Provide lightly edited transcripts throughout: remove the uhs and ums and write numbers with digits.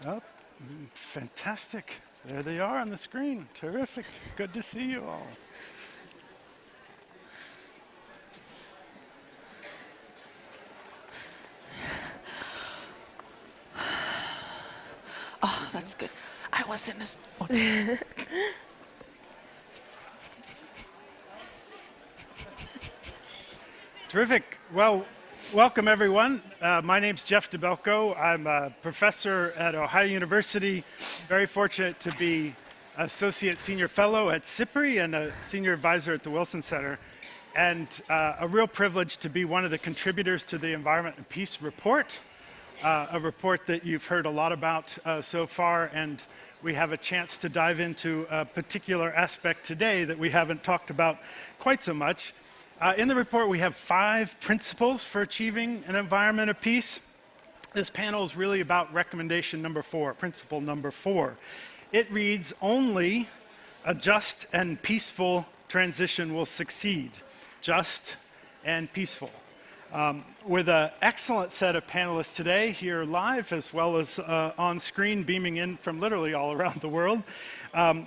Oh, fantastic. There they are on the screen. Terrific. Good to see you all. Oh, that's good. I was in this. Oh. Terrific. Well, welcome everyone. My name's Jeff Dabelko. I'm a professor at Ohio University. Very fortunate to be Associate Senior Fellow at SIPRI and a Senior Advisor at the Wilson Center. And a real privilege to be one of the contributors to the Environment and Peace Report, a report that you've heard a lot about so far, and we have a chance to dive into a particular aspect today that we haven't talked about quite so much. In the report, we have 5 principles for achieving an environment of peace. This panel is really about recommendation number 4, principle number 4. It reads, only a just and peaceful transition will succeed. Just and peaceful. With an excellent set of panelists today here live as well as on screen beaming in from literally all around the world,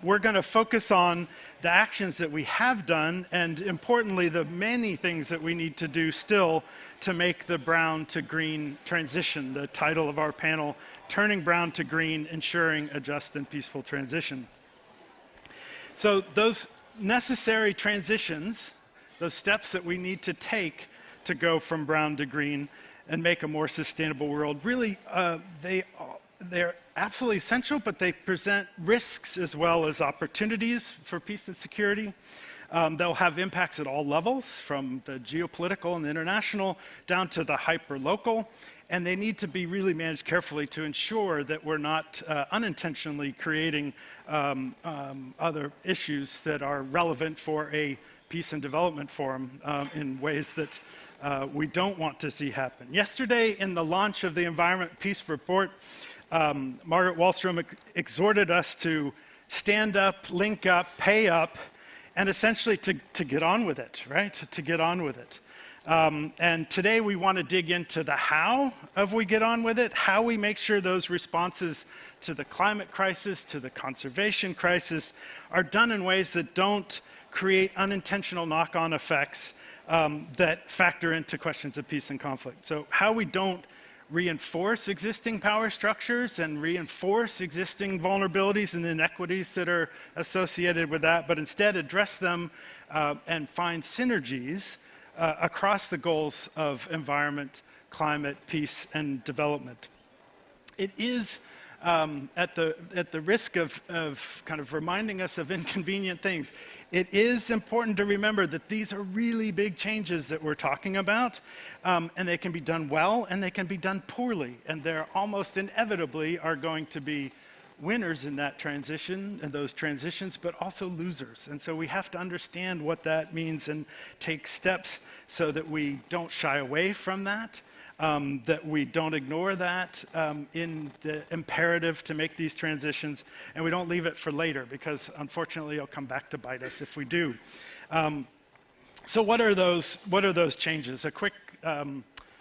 we're going to focus on the actions that we have done and importantly the many things that we need to do still to make the brown to green transition. The title of our panel, Turning Brown to Green, Ensuring a Just and Peaceful Transition. So those necessary transitions, those steps that we need to take to go from brown to green and make a more sustainable world, really they're absolutely essential, but they present risks as well as opportunities for peace and security. They'll have impacts at all levels, from the geopolitical and the international down to the hyper-local, and they need to be really managed carefully to ensure that we're not unintentionally creating other issues that are relevant for a Peace and Development Forum in ways that we don't want to see happen. Yesterday, in the launch of the Environment Peace Report, Margaret Wallstrom exhorted us to stand up, link up, pay up, and essentially to get on with it, right? To get on with it. And today we want to dig into the how of we get on with it, how we make sure those responses to the climate crisis, to the conservation crisis, are done in ways that don't create unintentional knock-on effects that factor into questions of peace and conflict. So how we don't reinforce existing power structures and reinforce existing vulnerabilities and inequities that are associated with that, but instead address them and find synergies across the goals of environment, climate, peace, and development. It is, at the risk of kind of reminding us of inconvenient things, it is important to remember that these are really big changes that we're talking about, and they can be done well and they can be done poorly, and there almost inevitably are going to be winners in that transition and those transitions, but also losers. And so we have to understand what that means and take steps so that we don't shy away from that, that we don't ignore that in the imperative to make these transitions, and we don't leave it for later, because unfortunately it'll come back to bite us if we do. So what are those changes? A quick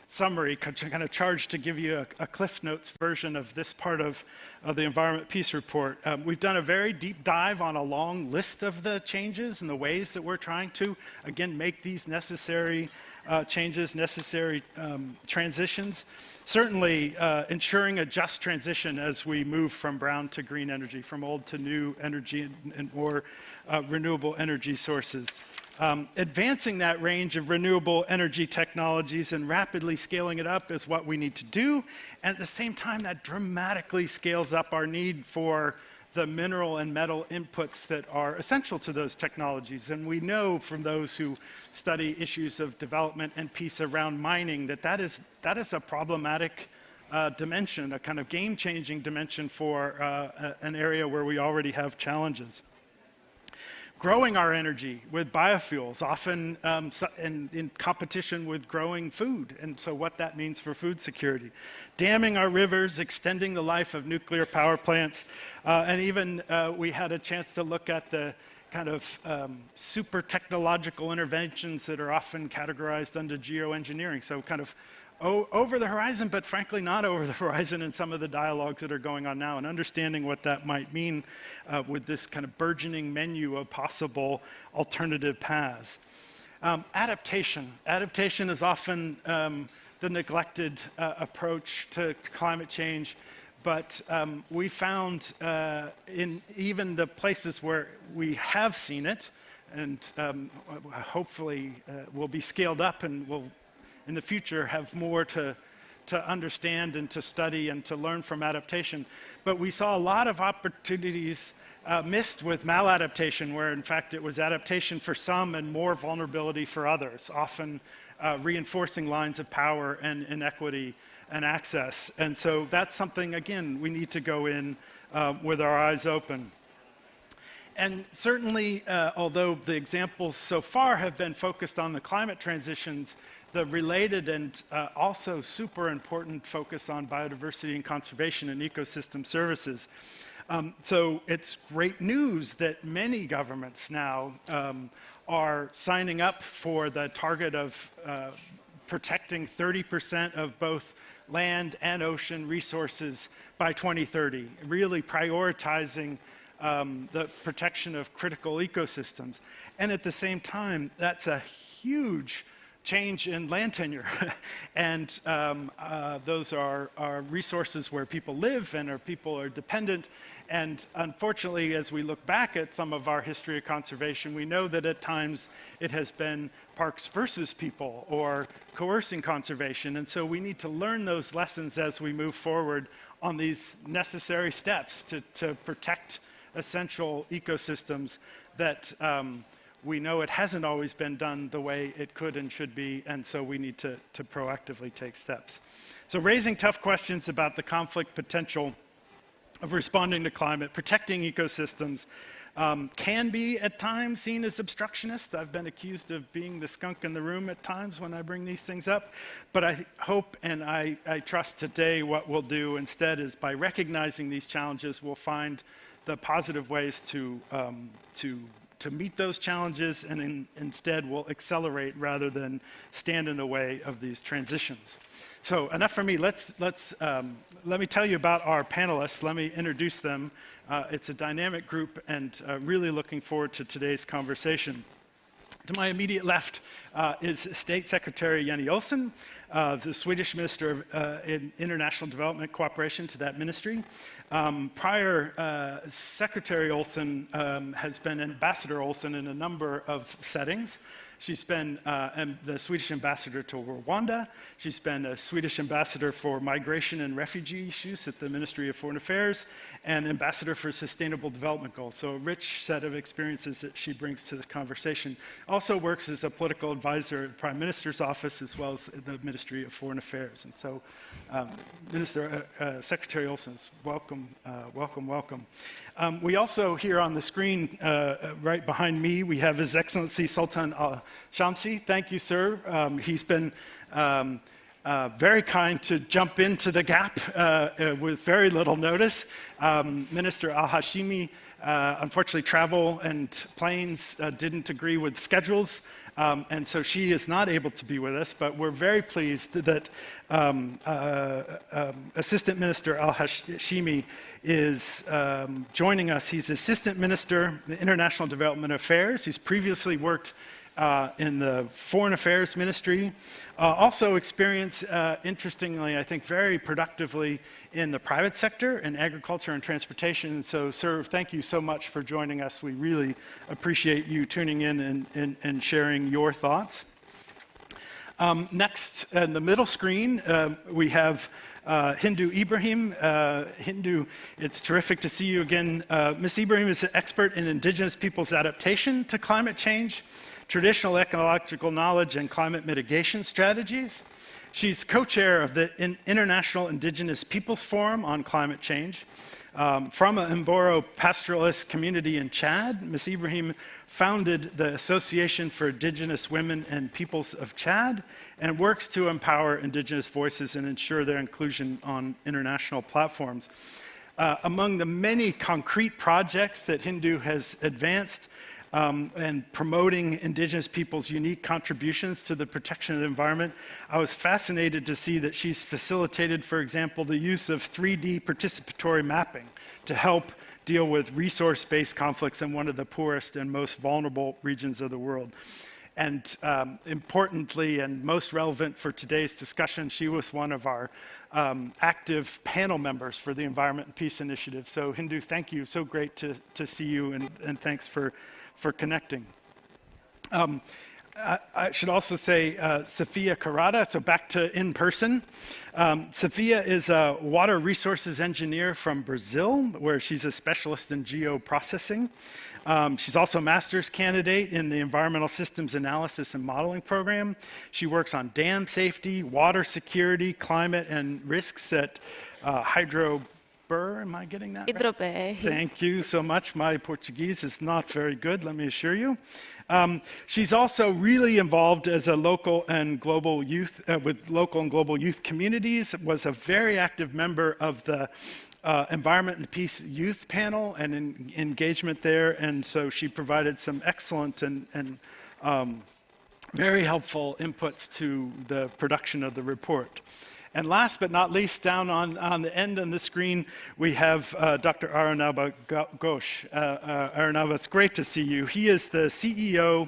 summary, kind of charged to give you a Cliff Notes version of this part of the Environment Peace Report. We've done a very deep dive on a long list of the changes and the ways that we're trying to, again, make these necessary changes, necessary transitions. Certainly ensuring a just transition as we move from brown to green energy, from old to new energy and more renewable energy sources. Advancing that range of renewable energy technologies and rapidly scaling it up is what we need to do. And at the same time, that dramatically scales up our need for the mineral and metal inputs that are essential to those technologies. And we know from those who study issues of development and peace around mining that is a problematic dimension, a kind of game-changing dimension for an area where we already have challenges. Growing our energy with biofuels, often in competition with growing food, and so what that means for food security. Damming our rivers, extending the life of nuclear power plants, and even we had a chance to look at the kind of super technological interventions that are often categorized under geoengineering, so kind of over the horizon, but frankly not over the horizon in some of the dialogues that are going on now, and understanding what that might mean with this kind of burgeoning menu of possible alternative paths. Adaptation. Adaptation is often the neglected approach to climate change, but we found in even the places where we have seen it, and hopefully will be scaled up and will in the future have more to understand and to study and to learn from adaptation. But we saw a lot of opportunities missed with maladaptation, where in fact it was adaptation for some and more vulnerability for others, often reinforcing lines of power and inequity and access. And so that's something, again, we need to go in with our eyes open. And certainly, although the examples so far have been focused on the climate transitions, the related and also super important focus on biodiversity and conservation and ecosystem services. So it's great news that many governments now are signing up for the target of protecting 30% of both land and ocean resources by 2030, really prioritizing the protection of critical ecosystems. And at the same time, that's a huge change in land tenure. And those are resources where people live and people are dependent. And unfortunately, as we look back at some of our history of conservation, we know that at times it has been parks versus people or coercing conservation. And so we need to learn those lessons as we move forward on these necessary steps to protect essential ecosystems that we know it hasn't always been done the way it could and should be, and so we need to proactively take steps. So raising tough questions about the conflict potential of responding to climate, protecting ecosystems, can be at times seen as obstructionist. I've been accused of being the skunk in the room at times when I bring these things up, but I hope and I trust today what we'll do instead is by recognizing these challenges, we'll find the positive ways to meet those challenges, and instead will accelerate rather than stand in the way of these transitions. So enough for me. Let me tell you about our panelists. Let me introduce them. It's a dynamic group, and really looking forward to today's conversation. To my immediate left is State Secretary Jenny Ohlsson, the Swedish Minister in International Development Cooperation to that ministry. Prior, Secretary Ohlsson has been Ambassador Ohlsson in a number of settings. She's been the Swedish ambassador to Rwanda. She's been a Swedish ambassador for migration and refugee issues at the Ministry of Foreign Affairs, and ambassador for sustainable development goals. So a rich set of experiences that she brings to this conversation. Also works as a political advisor at the Prime Minister's office, as well as the Ministry of Foreign Affairs. And so, Secretary Ohlsson, welcome, welcome, welcome. We also, here on the screen, right behind me, we have His Excellency Sultan Shamsi. Thank you, sir. He's been very kind to jump into the gap with very little notice. Minister Al-Hashimi Unfortunately, travel and planes didn't agree with schedules, and so she is not able to be with us, but we're very pleased that Assistant Minister Al-Hashimi is joining us. He's Assistant Minister of International Development Affairs. He's previously worked in the Foreign Affairs Ministry, also experienced, interestingly, I think very productively in the private sector, in agriculture and transportation. And so, sir, thank you so much for joining us. We really appreciate you tuning in and sharing your thoughts. Next, in the middle screen, we have Hindou Ibrahim. Hindou, it's terrific to see you again. Ms. Ibrahim is an expert in indigenous peoples' adaptation to climate change, traditional ecological knowledge, and climate mitigation strategies. She's co-chair of the International Indigenous Peoples Forum on Climate Change. From a Mboro pastoralist community in Chad, Ms. Ibrahim founded the Association for Indigenous Women and Peoples of Chad and works to empower indigenous voices and ensure their inclusion on international platforms. Among the many concrete projects that Hindou has advanced and promoting indigenous people's unique contributions to the protection of the environment, I was fascinated to see that she's facilitated, for example, the use of 3D participatory mapping to help deal with resource-based conflicts in one of the poorest and most vulnerable regions of the world. And importantly, and most relevant for today's discussion, she was one of our active panel members for the Environment and Peace Initiative. So Hindou, thank you. So great to see you, and thanks for connecting. I should also say Sofia Corradi, so back to in person. Sofia is a water resources engineer from Brazil, where she's a specialist in geoprocessing. She's also a master's candidate in the Environmental Systems Analysis and Modeling program. She works on dam safety, water security, climate, and risks at HIDROBR. Am I getting that right? HIDROBR. Thank you so much. My Portuguese is not very good, let me assure you. She's also really involved as a local and global youth, with local and global youth communities, was a very active member of the Environment and Peace Youth Panel and engagement there, and so she provided some excellent and very helpful inputs to the production of the report. And last but not least, down on the end on the screen, we have Dr. Arunabha Ghosh. Arunabha, it's great to see you. He is the CEO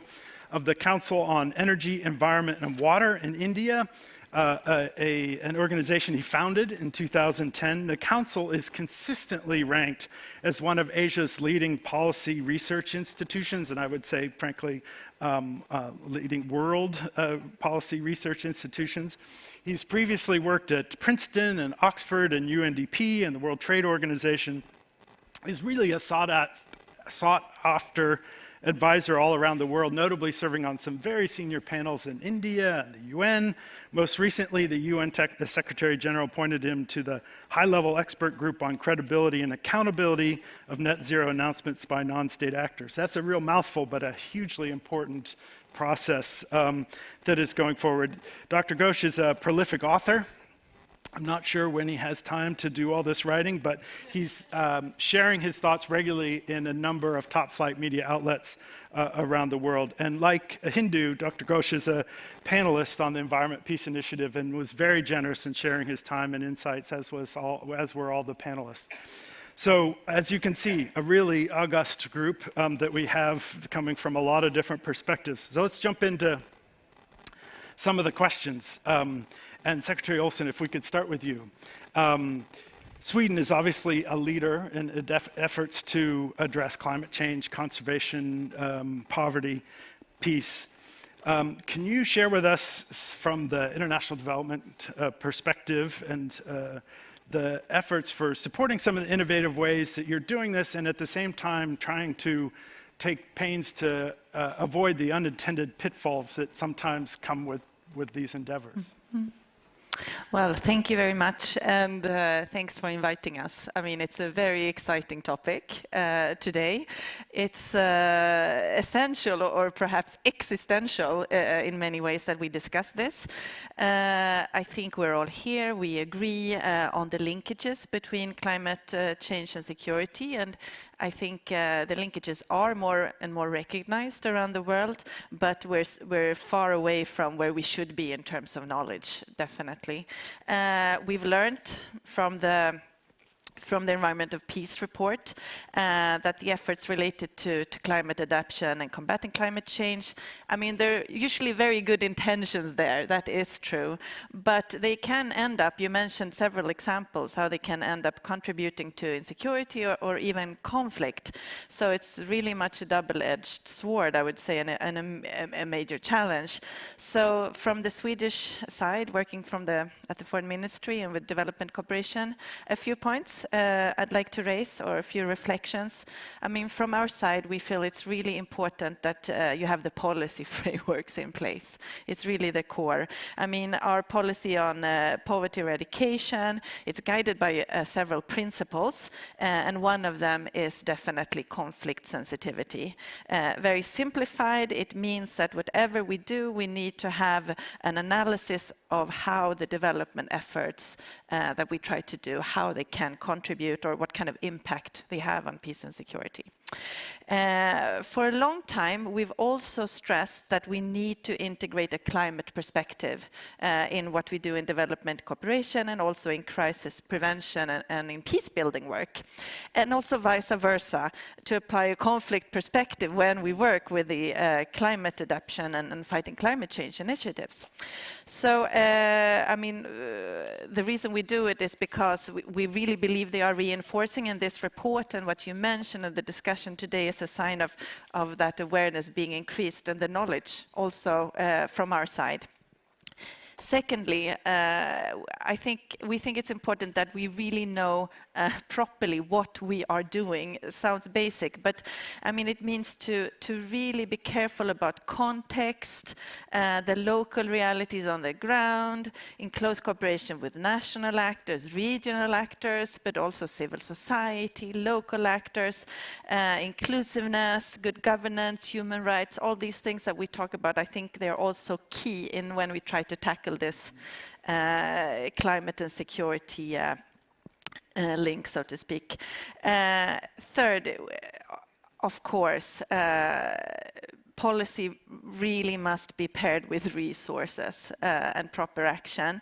of the Council on Energy, Environment, and Water in India, an organization he founded in 2010. The Council is consistently ranked as one of Asia's leading policy research institutions, and I would say, frankly, leading world policy research institutions. He's previously worked at Princeton and Oxford and UNDP and the World Trade Organization. He's really a sought-after advisor all around the world, notably serving on some very senior panels in India and the UN. Most recently, the UN the Secretary General appointed him to the high-level expert group on credibility and accountability of net zero announcements by non-state actors. That's a real mouthful, but a hugely important process that is going forward. Dr. Ghosh is a prolific author. I'm not sure when he has time to do all this writing, but he's sharing his thoughts regularly in a number of top-flight media outlets around the world. And like a Hindou, Dr. Ghosh is a panelist on the Environment Peace Initiative and was very generous in sharing his time and insights, as were all the panelists. So, as you can see, a really august group that we have coming from a lot of different perspectives. So let's jump into some of the questions. And Secretary Ohlsson, if we could start with you. Sweden is obviously a leader in efforts to address climate change, conservation, poverty, peace. Can you share with us from the international development perspective and the efforts for supporting some of the innovative ways that you're doing this, and at the same time trying to take pains to avoid the unintended pitfalls that sometimes come with these endeavors? Mm-hmm. Well, thank you very much, and thanks for inviting us. I mean, it's a very exciting topic today. It's essential, or perhaps existential, in many ways that we discuss this. I think we're all here. We agree on the linkages between climate change and security, and I think the linkages are more and more recognized around the world, but we're far away from where we should be in terms of knowledge, definitely. We've learned from the Environment of Peace report that the efforts related to climate adaptation and combating climate change, I mean, there are usually very good intentions there, that is true, but they can end up, you mentioned several examples, how they can end up contributing to insecurity or even conflict. So it's really much a double-edged sword, I would say, and a major challenge. So from the Swedish side, working at the Foreign Ministry and with development cooperation, a few points I'd like to raise, or a few reflections. I mean, from our side, we feel it's really important that you have the policy frameworks in place. It's really the core. I mean, our policy on poverty eradication, it's guided by several principles, and one of them is definitely conflict sensitivity. Very simplified, it means that whatever we do, we need to have an analysis of how the development efforts that we try to do, how they can contribute or what kind of impact they have on peace and security. For a long time, we've also stressed that we need to integrate a climate perspective in what we do in development cooperation and also in crisis prevention and in peace building work. And also vice versa, to apply a conflict perspective when we work with the climate adaptation and fighting climate change initiatives. So, I mean, the reason we do it is because we really believe they are reinforcing in this report, and what you mentioned in the discussion today is a sign of that awareness being increased and the knowledge also from our side. Secondly, we think it's important that we really know properly what we are doing. It sounds basic, but I mean, it means to really be careful about context, the local realities on the ground, in close cooperation with national actors, regional actors, but also civil society, local actors, inclusiveness, good governance, human rights, all these things that we talk about. I think they're also key in when we try to tackle this climate and security link, so to speak. Third, of course, policy really must be paired with resources and proper action.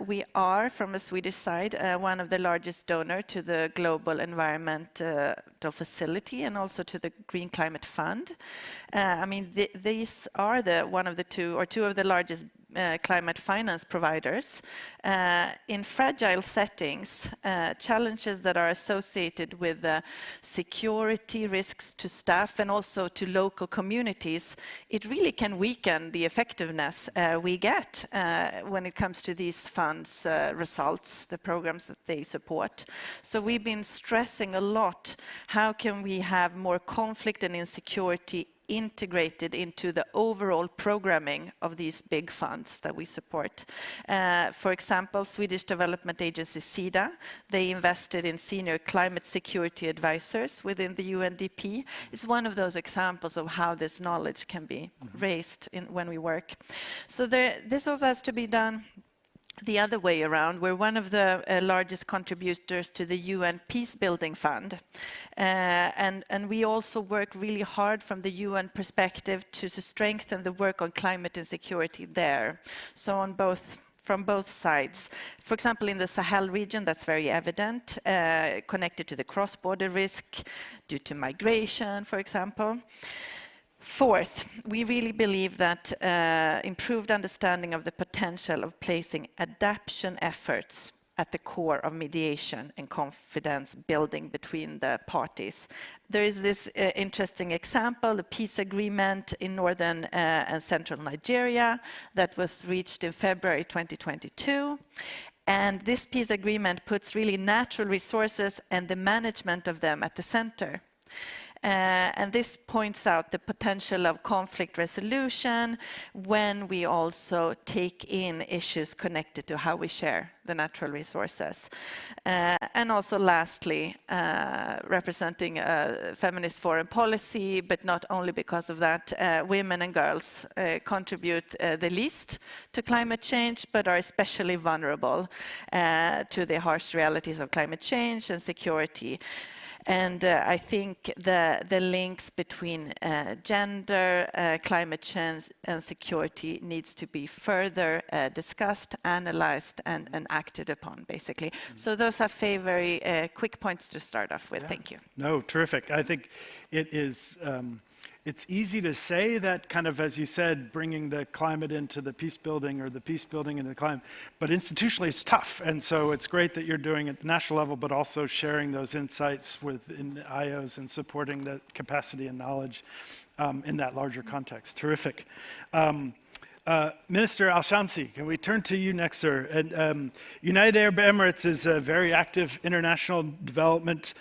We are, from a Swedish side, one of the largest donors to the Global Environmental Facility and also to the Green Climate Fund. I mean, these are two of the largest climate finance providers. In fragile settings, challenges that are associated with security risks to staff and also to local communities, it really can weaken the effectiveness we get when it comes to these funds' results, the programs that they support. So we've been stressing a lot, how can we have more conflict and insecurity integrated into the overall programming of these big funds that we support. For example, Swedish Development Agency SIDA, they invested in senior climate security advisors within the UNDP. It's one of those examples of how this knowledge can be raised when we work. So this also has to be done the other way around. We're one of the largest contributors to the UN Peace Building Fund. And we also work really hard from the UN perspective to strengthen the work on climate and security there. So from both sides. For example, in the Sahel region, that's very evident, connected to the cross-border risk due to migration, for example. Fourth, we really believe that improved understanding of the potential of placing adaptation efforts at the core of mediation and confidence building between the parties. There is this interesting example, the peace agreement in northern and central Nigeria that was reached in February 2022. And this peace agreement puts really natural resources and the management of them at the center. And this points out the potential of conflict resolution when we also take in issues connected to how we share the natural resources. And also lastly, representing a feminist foreign policy, but not only because of that, women and girls contribute the least to climate change, but are especially vulnerable to the harsh realities of climate change and security. And I think the links between gender, climate change and security needs to be further discussed, analyzed and acted upon, basically. So those are very quick points to start off with. Thank you. No, terrific. I think it is, it's easy to say that kind of, as you said, bringing the climate into the peace building or the peace building into the climate, but institutionally it's tough. And so it's great that you're doing it at the national level, but also sharing those insights within the IOs and supporting the capacity and knowledge in that larger context. Terrific. Minister Al-Shamsi, can we turn to you next, sir? And, United Arab Emirates is a very active international development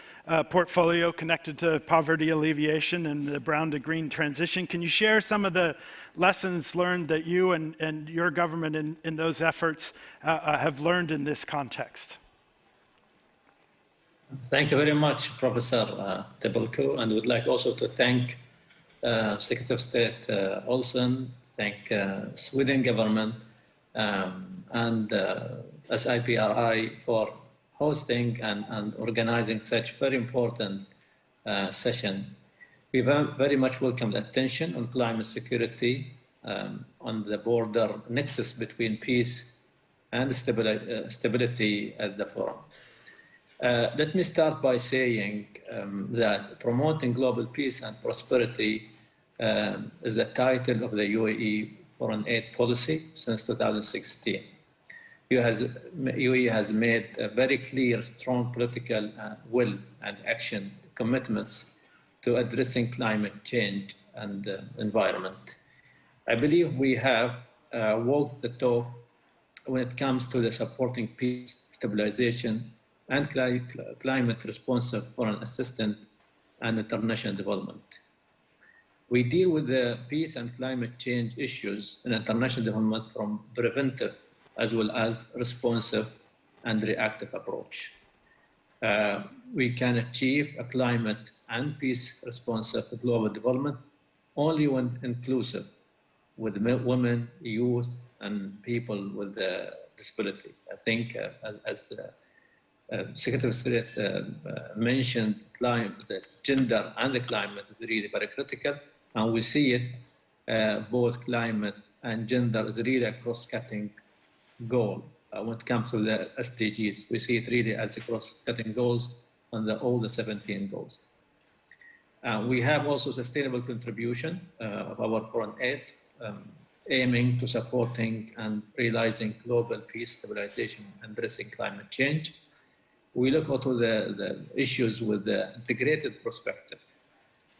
portfolio connected to poverty alleviation and the brown to green transition. Can you share some of the lessons learned that you and your government in those efforts have learned in this context? Thank you very much, Professor Dabelko, and would like also to thank Secretary of State Ohlsson, thank Sweden government and SIPRI for hosting and organizing such very important session. We very much welcome the attention on climate security on the border nexus between peace and stability at the forum. Let me start by saying that promoting global peace and prosperity is the title of the UAE foreign aid policy since 2016. UAE has made a very clear, strong political will and action commitments to addressing climate change and environment. I believe we have walked the talk when it comes to the supporting peace, stabilization, and climate responsive foreign assistance and international development. We deal with the peace and climate change issues in international development from preventive as well as responsive and reactive approach. We can achieve a climate and peace responsive global development only when inclusive with women, youth, and people with disability. I think as Secretary of State mentioned, the gender and the climate is really very critical, and we see it, both climate and gender is really a cross-cutting goal. When it comes to the SDGs, we see it really as a cross-cutting goals on all the 17 goals. We have also sustainable contribution of our foreign aid, aiming to supporting and realizing global peace, stabilization, and addressing climate change. We look into the issues with the integrated perspective,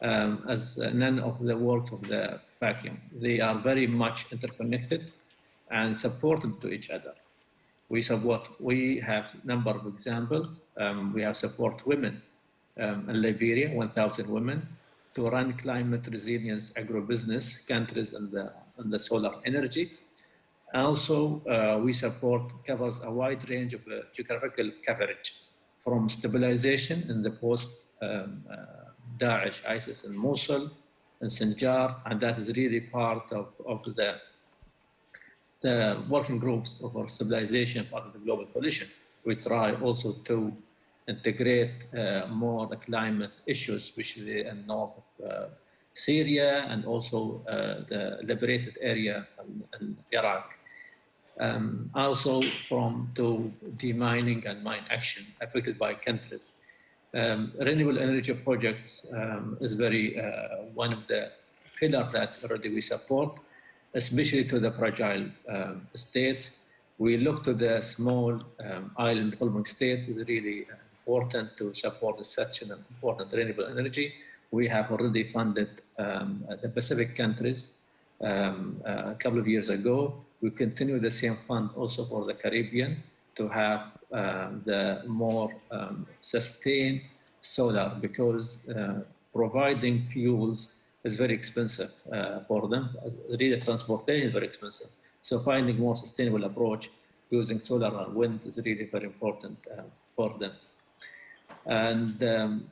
as none of the works of the vacuum. They are very much interconnected and supported to each other. We have a number of examples. We have support women in Liberia, 1,000 women, to run climate resilience agribusiness countries in the solar energy. Also, we covers a wide range of geographical coverage from stabilization in the post-Daesh, ISIS in Mosul, and Sinjar, and that is really part of the working groups of our stabilization, part of the global coalition. We try also to integrate more the climate issues, especially in north of Syria and also the liberated area in Iraq. Also to demining and mine action affected by countries. Renewable energy projects is very one of the pillars that already we support, especially to the fragile states. We look to the small island developing states is really important to support such an important renewable energy. We have already funded the Pacific countries a couple of years ago. We continue the same fund also for the Caribbean to have the more sustained solar, because providing fuels is very expensive for them. Really, transportation is very expensive. So finding more sustainable approach using solar and wind is really very important for them. And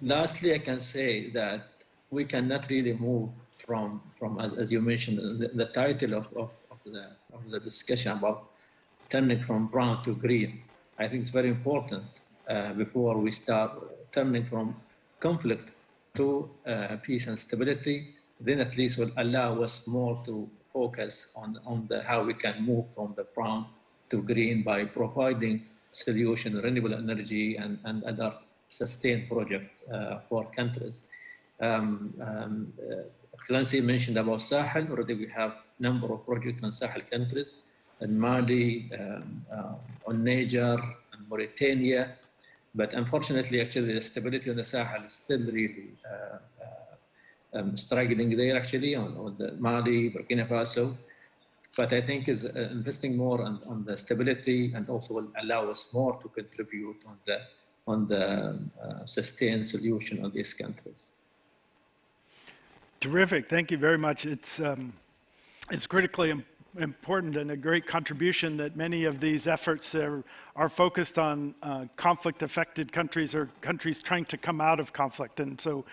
lastly, I can say that we cannot really move from as you mentioned, the title of the discussion about turning from brown to green. I think it's very important before we start turning from conflict to peace and stability, then at least will allow us more to focus on how we can move from the brown to green by providing solution, renewable energy and other sustained project for countries. Excellency mentioned about Sahel. Already we have a number of projects on Sahel countries, in Mali, on Niger, and Mauritania. But unfortunately, actually, the stability on the Sahel is still really struggling there, actually, on the Mali, Burkina Faso. But I think is investing more on the stability and also will allow us more to contribute on the sustained solution of these countries. Terrific. Thank you very much. It's critically important and a great contribution that many of these efforts are focused on conflict-affected countries or countries trying to come out of conflict. And so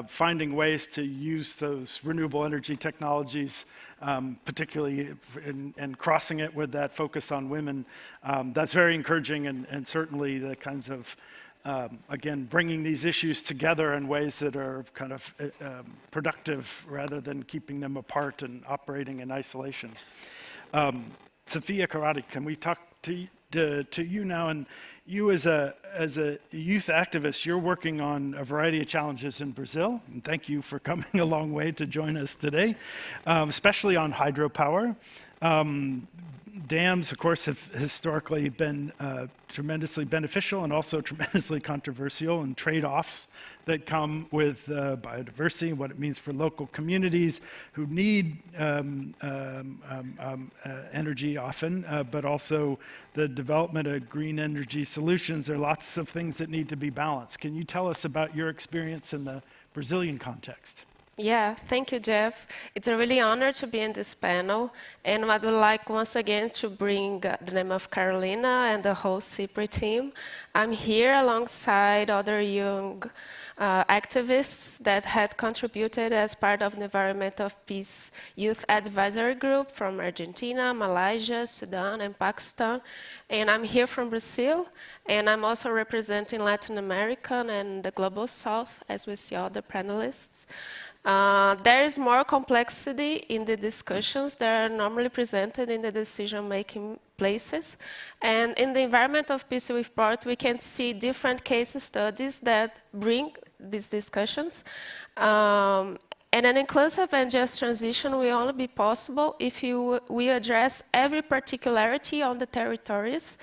finding ways to use those renewable energy technologies, particularly and crossing it with that focus on women, that's very encouraging and certainly the kinds of again, bringing these issues together in ways that are kind of productive rather than keeping them apart and operating in isolation. Sofia, Corradi, can we talk to you now? And you as a youth activist, you're working on a variety of challenges in Brazil. And thank you for coming a long way to join us today, especially on hydropower. Dams, of course, have historically been tremendously beneficial and also tremendously controversial, and trade-offs that come with biodiversity and what it means for local communities who need energy often, but also the development of green energy solutions. There are lots of things that need to be balanced. Can you tell us about your experience in the Brazilian context? Yeah, thank you, Jeff. It's a really honor to be in this panel, and I would like once again to bring the name of Carolina and the whole CIPRI team. I'm here alongside other young activists that had contributed as part of the Environment of Peace Youth Advisory Group from Argentina, Malaysia, Sudan, and Pakistan. And I'm here from Brazil, and I'm also representing Latin America and the Global South, as we see other panelists. There is more complexity in the discussions that are normally presented in the decision-making places. And in the Environment of Peace report, we can see different case studies that bring these discussions. And an inclusive and just transition will only be possible if we address every particularity on the territories.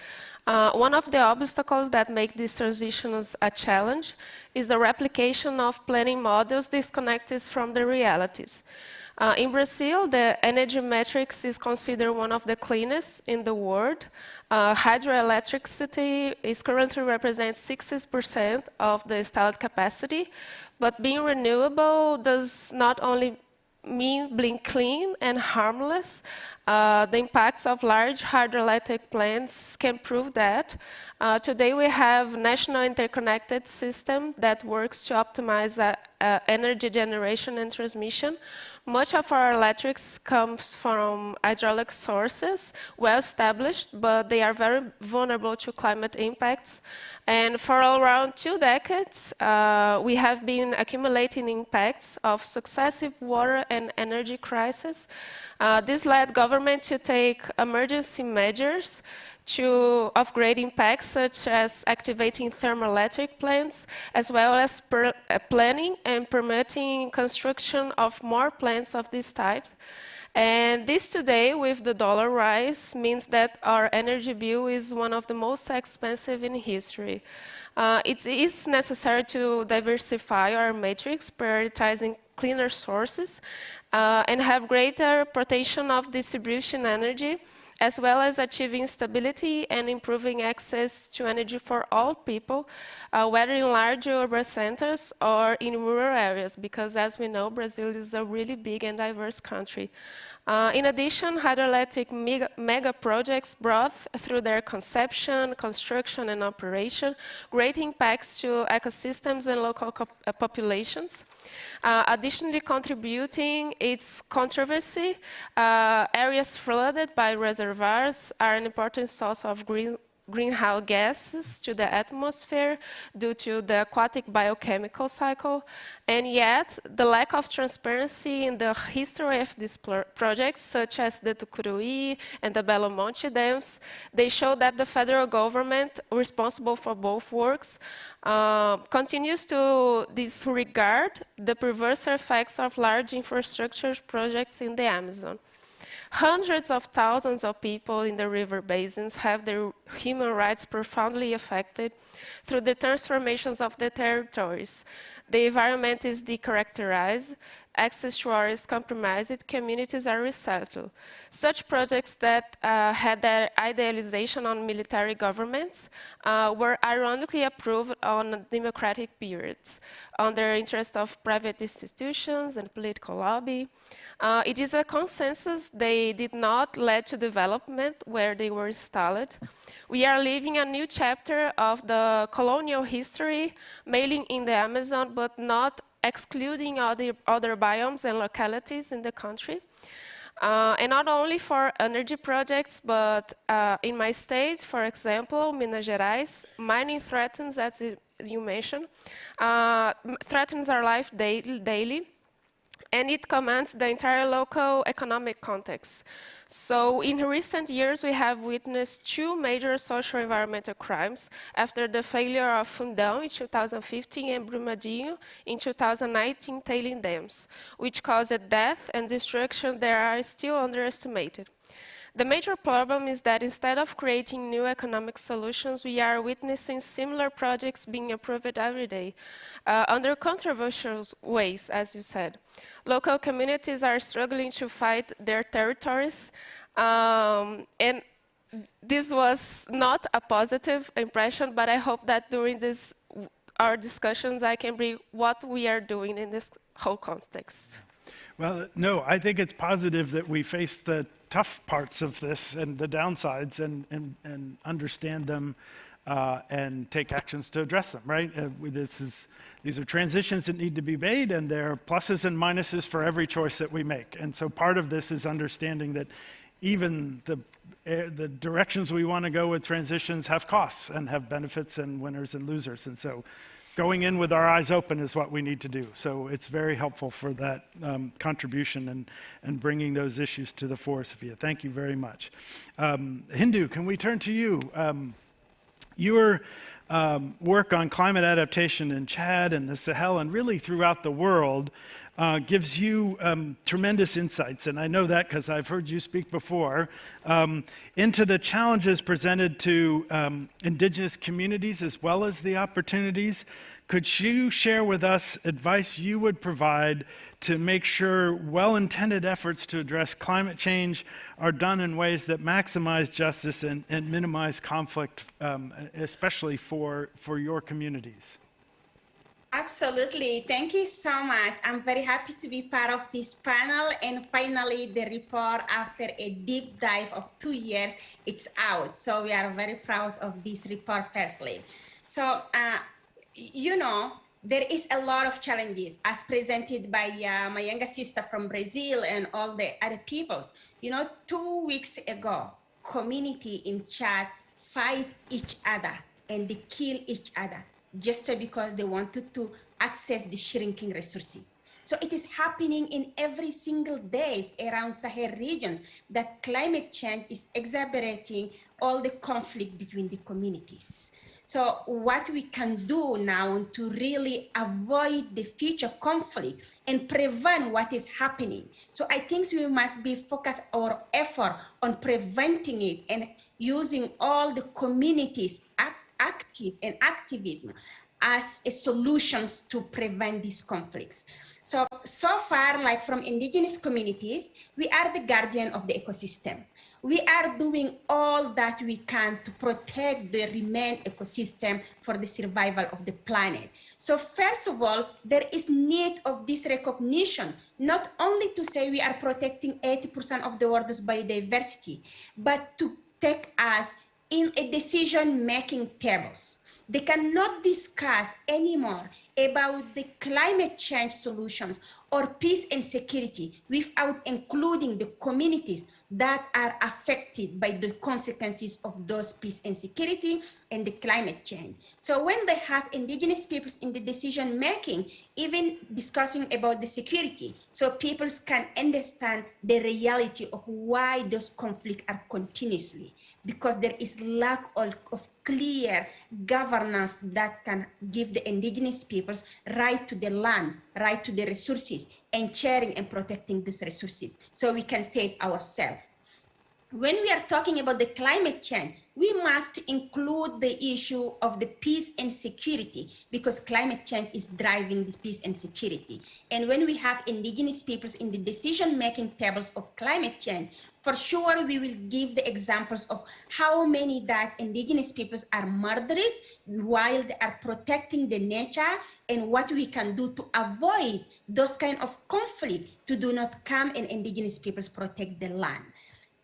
One of the obstacles that make these transitions a challenge is the replication of planning models disconnected from the realities. In Brazil, the energy matrix is considered one of the cleanest in the world. Hydroelectricity currently represents 60% of the installed capacity, but being renewable does not only mean being clean and harmless. The impacts of large hydroelectric plants can prove that. Today we have national interconnected system that works to optimize energy generation and transmission. Much of our electrics comes from hydraulic sources, well established, but they are very vulnerable to climate impacts. And for around 2 decades, we have been accumulating impacts of successive water and energy crises. This led government to take emergency measures to upgrade impacts, such as activating thermoelectric plants, as well as planning and permitting construction of more plants of this type. And this today, with the dollar rise, means that our energy bill is one of the most expensive in history. It is necessary to diversify our matrix, prioritizing cleaner sources, and have greater protection of distribution energy, as well as achieving stability and improving access to energy for all people, whether in large urban centers or in rural areas, because as we know, Brazil is a really big and diverse country. In addition, hydroelectric mega projects brought through their conception, construction, and operation great impacts to ecosystems and local populations. Additionally contributing its controversy, areas flooded by reservoirs are an important source of greenhouse gases to the atmosphere due to the aquatic biochemical cycle. And yet, the lack of transparency in the history of these projects, such as the Tucuruí and the Belo Monte dams, they show that the federal government, responsible for both works, continues to disregard the perverse effects of large infrastructure projects in the Amazon. Hundreds of thousands of people in the river basins have their human rights profoundly affected through the transformations of the territories. The environment is decharacterized, access to water is compromised, communities are resettled. Such projects that had their idealization on military governments were ironically approved on democratic periods, on the interest of private institutions and political lobby. It is a consensus they did not lead to development where they were installed. We are living a new chapter of the colonial history, mainly in the Amazon, but not excluding other biomes and localities in the country. And not only for energy projects, but in my state, for example, Minas Gerais, mining threatens, as you mentioned, threatens our life daily, and it commands the entire local economic context. So in recent years, we have witnessed two major social environmental crimes after the failure of Fundão in 2015 and Brumadinho in 2019 tailing dams, which caused death and destruction that are still underestimated. The major problem is that instead of creating new economic solutions, we are witnessing similar projects being approved every day, under controversial ways, as you said. Local communities are struggling to fight their territories, and this was not a positive impression, but I hope that during our discussions, I can bring what we are doing in this whole context. Well, no, I think it's positive that we face the tough parts of this and the downsides and understand them and take actions to address them, right? These are transitions that need to be made, and there are pluses and minuses for every choice that we make. And so part of this is understanding that even the directions we want to go with transitions have costs and have benefits and winners and losers. And so going in with our eyes open is what we need to do. So it's very helpful for that contribution and bringing those issues to the fore, Sofia. Thank you very much. Hindou, can we turn to you? Your work on climate adaptation in Chad and the Sahel and really throughout the world gives you tremendous insights, and I know that because I've heard you speak before, into the challenges presented to indigenous communities as well as the opportunities. Could you share with us advice you would provide to make sure well-intended efforts to address climate change are done in ways that maximize justice and minimize conflict, especially for your communities? Absolutely. Thank you so much. I'm very happy to be part of this panel. And finally, the report, after a deep dive of 2 years, it's out. So we are very proud of this report, firstly. So, you know, there is a lot of challenges as presented by my younger sister from Brazil and all the other peoples. You know, 2 weeks ago, community in Chad fight each other and they kill each other just because they wanted to access the shrinking resources. So it is happening in every single day around Sahel regions that climate change is exacerbating all the conflict between the communities. So what we can do now to really avoid the future conflict and prevent what is happening. So I think we must be focused our effort on preventing it and using all the communities active and activism as a solutions to prevent these conflicts. So far, like from indigenous communities, we are the guardian of the ecosystem. We are doing all that we can to protect the remaining ecosystem for the survival of the planet. So first of all, there is need of this recognition, not only to say we are protecting 80% of the world's biodiversity, but to take us in a decision-making tables. They cannot discuss anymore about the climate change solutions or peace and security without including the communities that are affected by the consequences of those peace and security and the climate change. So when they have indigenous peoples in the decision making, even discussing about the security, so peoples can understand the reality of why those conflicts are continuously, because there is lack of clear governance that can give the indigenous peoples right to the land, right to the resources, and sharing and protecting these resources so we can save ourselves. When we are talking about the climate change, we must include the issue of the peace and security, because climate change is driving the peace and security. And when we have indigenous peoples in the decision-making tables of climate change, for sure we will give the examples of how many that indigenous peoples are murdered while they are protecting the nature, and what we can do to avoid those kind of conflict to do not come and indigenous peoples protect the land.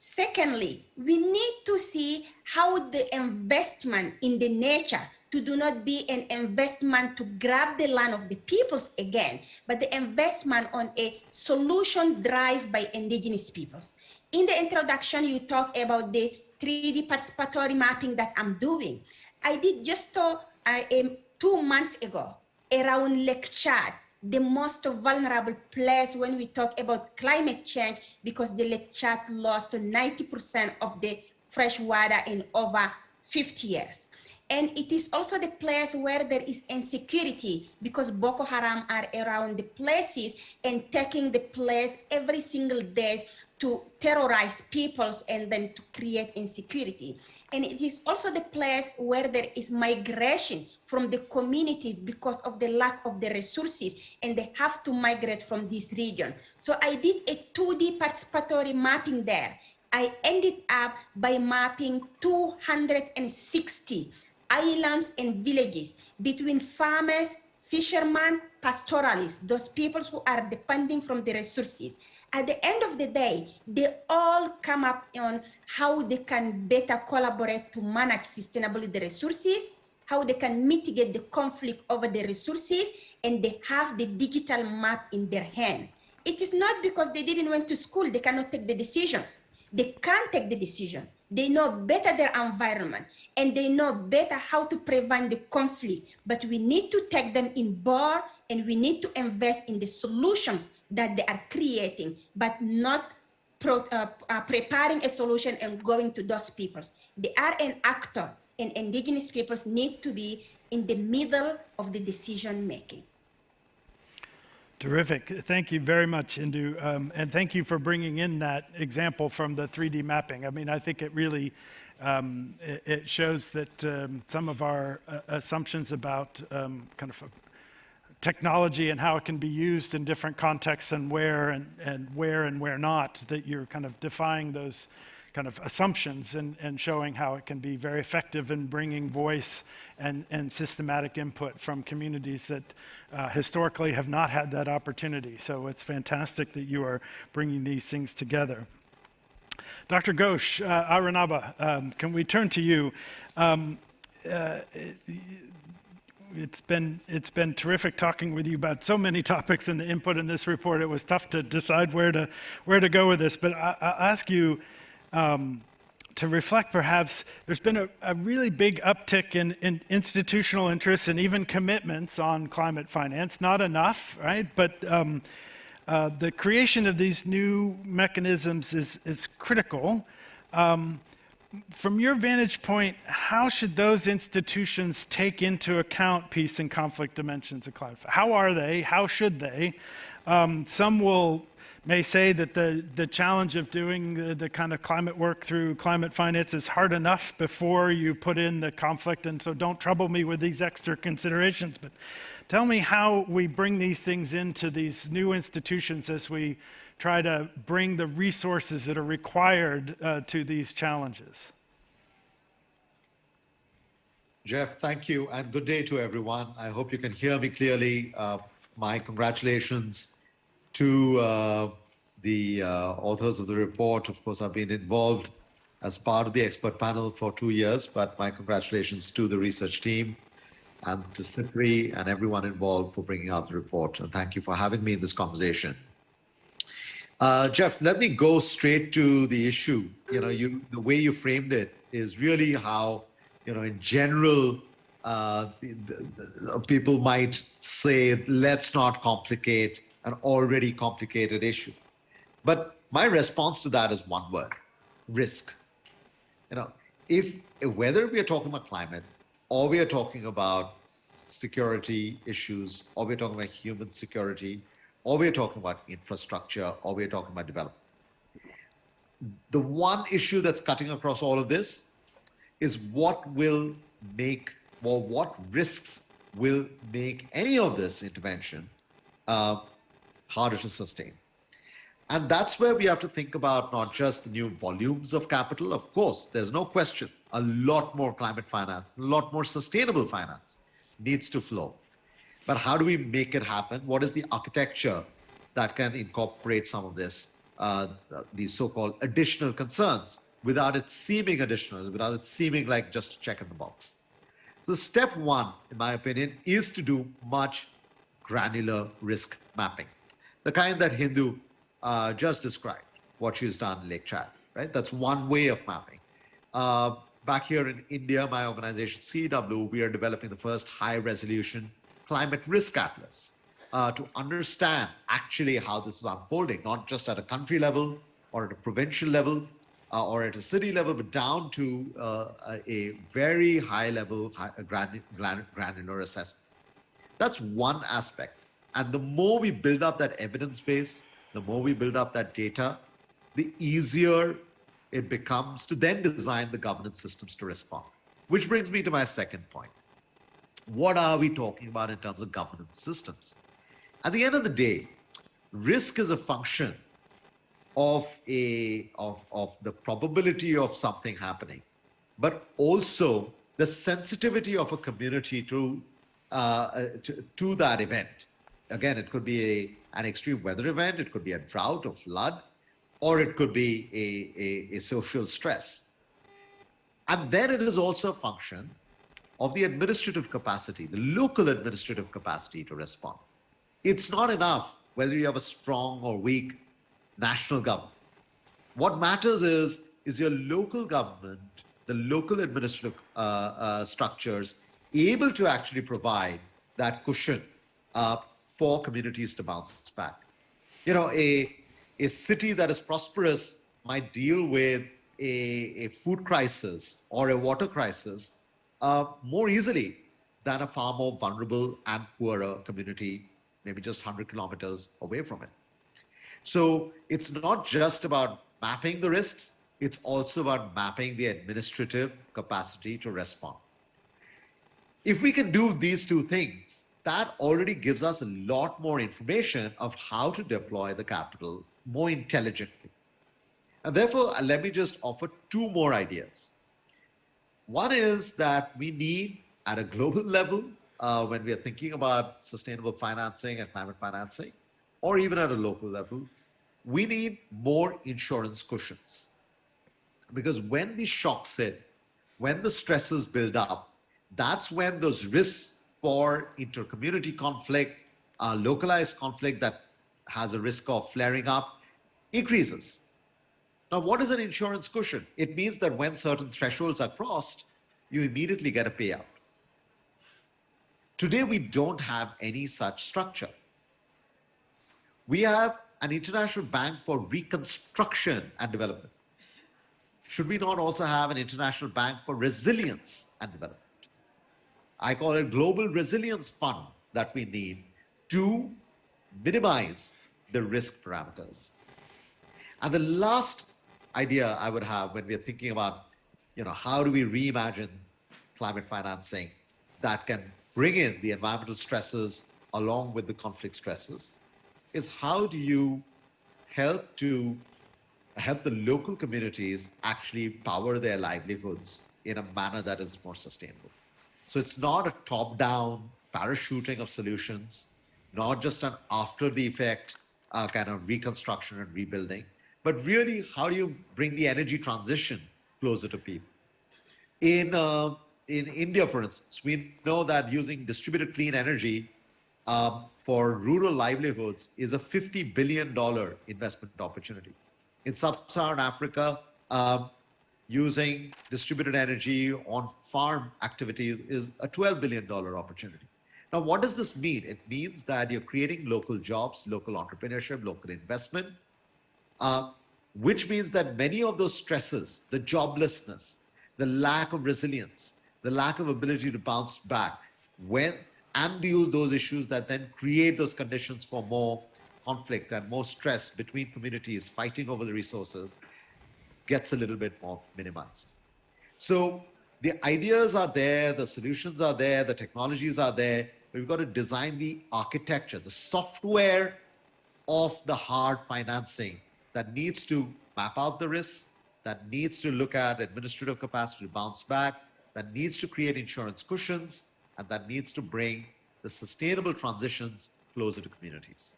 Secondly, we need to see how the investment in the nature to do not be an investment to grab the land of the peoples again, but the investment on a solution drive by indigenous peoples. In the introduction, you talk about the 3D participatory mapping that I'm doing. I did just 2 months ago around Lake Chad, the most vulnerable place when we talk about climate change, because the Lake Chad lost 90% of the fresh water in over 50 years. And it is also the place where there is insecurity, because Boko Haram are around the places and taking the place every single day to terrorize peoples and then to create insecurity. And it is also the place where there is migration from the communities because of the lack of the resources, and they have to migrate from this region. So I did a 2D participatory mapping there. I ended up by mapping 260 islands and villages between farmers, fishermen, pastoralists, those people who are depending from the resources. At the end of the day, they all come up on how they can better collaborate to manage sustainably the resources, how they can mitigate the conflict over the resources, and they have the digital map in their hand. It is not because they didn't went to school, they cannot take the decisions. They can take the decision. They know better their environment, and they know better how to prevent the conflict, but we need to take them in board, and we need to invest in the solutions that they are creating, but not preparing a solution and going to those peoples. They are an actor, and indigenous peoples need to be in the middle of the decision making. Terrific. Thank you very much, Hindou. And thank you for bringing in that example from the 3D mapping. I mean, I think it really, it shows that some of our assumptions about kind of technology and how it can be used in different contexts and where not, that you're kind of defying those kind of assumptions and showing how it can be very effective in bringing voice and systematic input from communities that historically have not had that opportunity. So it's fantastic that you are bringing these things together. Dr. Ghosh, Arunabha, can we turn to you? It's been terrific talking with you about so many topics and the input in this report. It was tough to decide where to go with this, but I'll ask you to reflect. Perhaps there's been a really big uptick in institutional interest and even commitments on climate finance. Not enough, right? But the creation of these new mechanisms is critical. From your vantage point, how should those institutions take into account peace and conflict dimensions of climate? How are they? How should they? Some may say that the challenge of doing the kind of climate work through climate finance is hard enough before you put in the conflict, and so don't trouble me with these extra considerations. But tell me how we bring these things into these new institutions as we try to bring the resources that are required to these challenges. Jeff, thank you, and good day to everyone. I hope you can hear me clearly. My congratulations to the authors of the report. Of course, I've been involved as part of the expert panel for 2 years, but my congratulations to the research team. and to Slippery and everyone involved for bringing out the report. And thank you for having me in this conversation. Jeff, let me go straight to the issue. The way you framed it is really how, in general, people might say, let's not complicate an already complicated issue. But my response to that is one word: risk. Whether we are talking about climate, or we are talking about security issues, or we're talking about human security, or we're talking about infrastructure, or we're talking about development, the one issue that's cutting across all of this is what risks will make any of this intervention harder to sustain. And that's where we have to think about not just the new volumes of capital. Of course, there's no question, a lot more climate finance, a lot more sustainable finance needs to flow. But how do we make it happen? What is the architecture that can incorporate some of this, these so-called additional concerns, without it seeming additional, without it seeming like just a check in the box? So step one, in my opinion, is to do much granular risk mapping, the kind that Hindou just described, what she's done in Lake Chad, right? That's one way of mapping. Back here in India, my organization, CEW, we are developing the first high-resolution climate risk atlas to understand actually how this is unfolding, not just at a country level or at a provincial level or at a city level, but down to a very high level, granular assessment. That's one aspect. And the more we build up that evidence base, the more we build up that data, the easier it becomes to then design the governance systems to respond. Which brings me to my second point. What are we talking about in terms of governance systems? At the end of the day, risk is a function of the probability of something happening, but also the sensitivity of a community to that event. Again, it could be an extreme weather event, it could be a drought or flood, or it could be a social stress. And then it is also a function of the administrative capacity, the local administrative capacity to respond. It's not enough whether you have a strong or weak national government. What matters is your local government, the local administrative structures, able to actually provide that cushion for communities to bounce back. A city that is prosperous might deal with a food crisis or a water crisis more easily than a far more vulnerable and poorer community, maybe just 100 kilometers away from it. So it's not just about mapping the risks, it's also about mapping the administrative capacity to respond. If we can do these two things, that already gives us a lot more information of how to deploy the capital more intelligently. And therefore, let me just offer two more ideas. One is that we need, at a global level, when we are thinking about sustainable financing and climate financing, or even at a local level, we need more insurance cushions. Because when the shocks hit, when the stresses build up, that's when those risks for inter-community conflict, localized conflict that has a risk of flaring up, increases. Now, what is an insurance cushion? It means that when certain thresholds are crossed, you immediately get a payout. Today, we don't have any such structure. We have an international bank for reconstruction and development. Should we not also have an international bank for resilience and development? I call it Global Resilience Fund that we need to minimize the risk parameters. And the last idea I would have when we're thinking about, how do we reimagine climate financing that can bring in the environmental stresses along with the conflict stresses, is how do you help the local communities actually power their livelihoods in a manner that is more sustainable. So it's not a top-down parachuting of solutions, not just an after-the-effect kind of reconstruction and rebuilding, but really how do you bring the energy transition closer to people? In in India, for instance, we know that using distributed clean energy for rural livelihoods is a $50 billion investment opportunity. In sub-Saharan Africa, using distributed energy on farm activities is a $12 billion opportunity. Now, what does this mean? It means that you're creating local jobs, local entrepreneurship, local investment, which means that many of those stresses, the joblessness, the lack of resilience, the lack of ability to bounce back, and use those issues that then create those conditions for more conflict and more stress between communities fighting over the resources, gets a little bit more minimized. So the ideas are there, the solutions are there, the technologies are there. We've got to design the architecture, the software of the hard financing that needs to map out the risks, that needs to look at administrative capacity to bounce back, that needs to create insurance cushions, and that needs to bring the sustainable transitions closer to communities.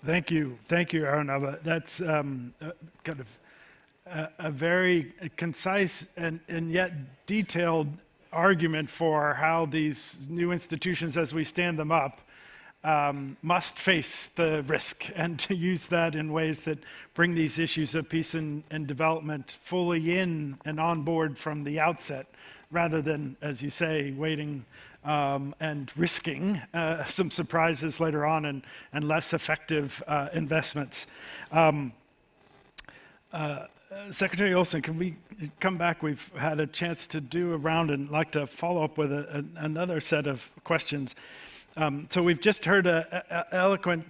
Thank you, Arunabha. That's kind of a very concise and yet detailed argument for how these new institutions, as we stand them up, must face the risk and to use that in ways that bring these issues of peace and development fully in and on board from the outset, rather than, as you say, waiting and risking some surprises later on and less effective investments. Secretary Ohlsson, can we come back? We've had a chance to do a round and like to follow up with another set of questions. So we've just heard an eloquent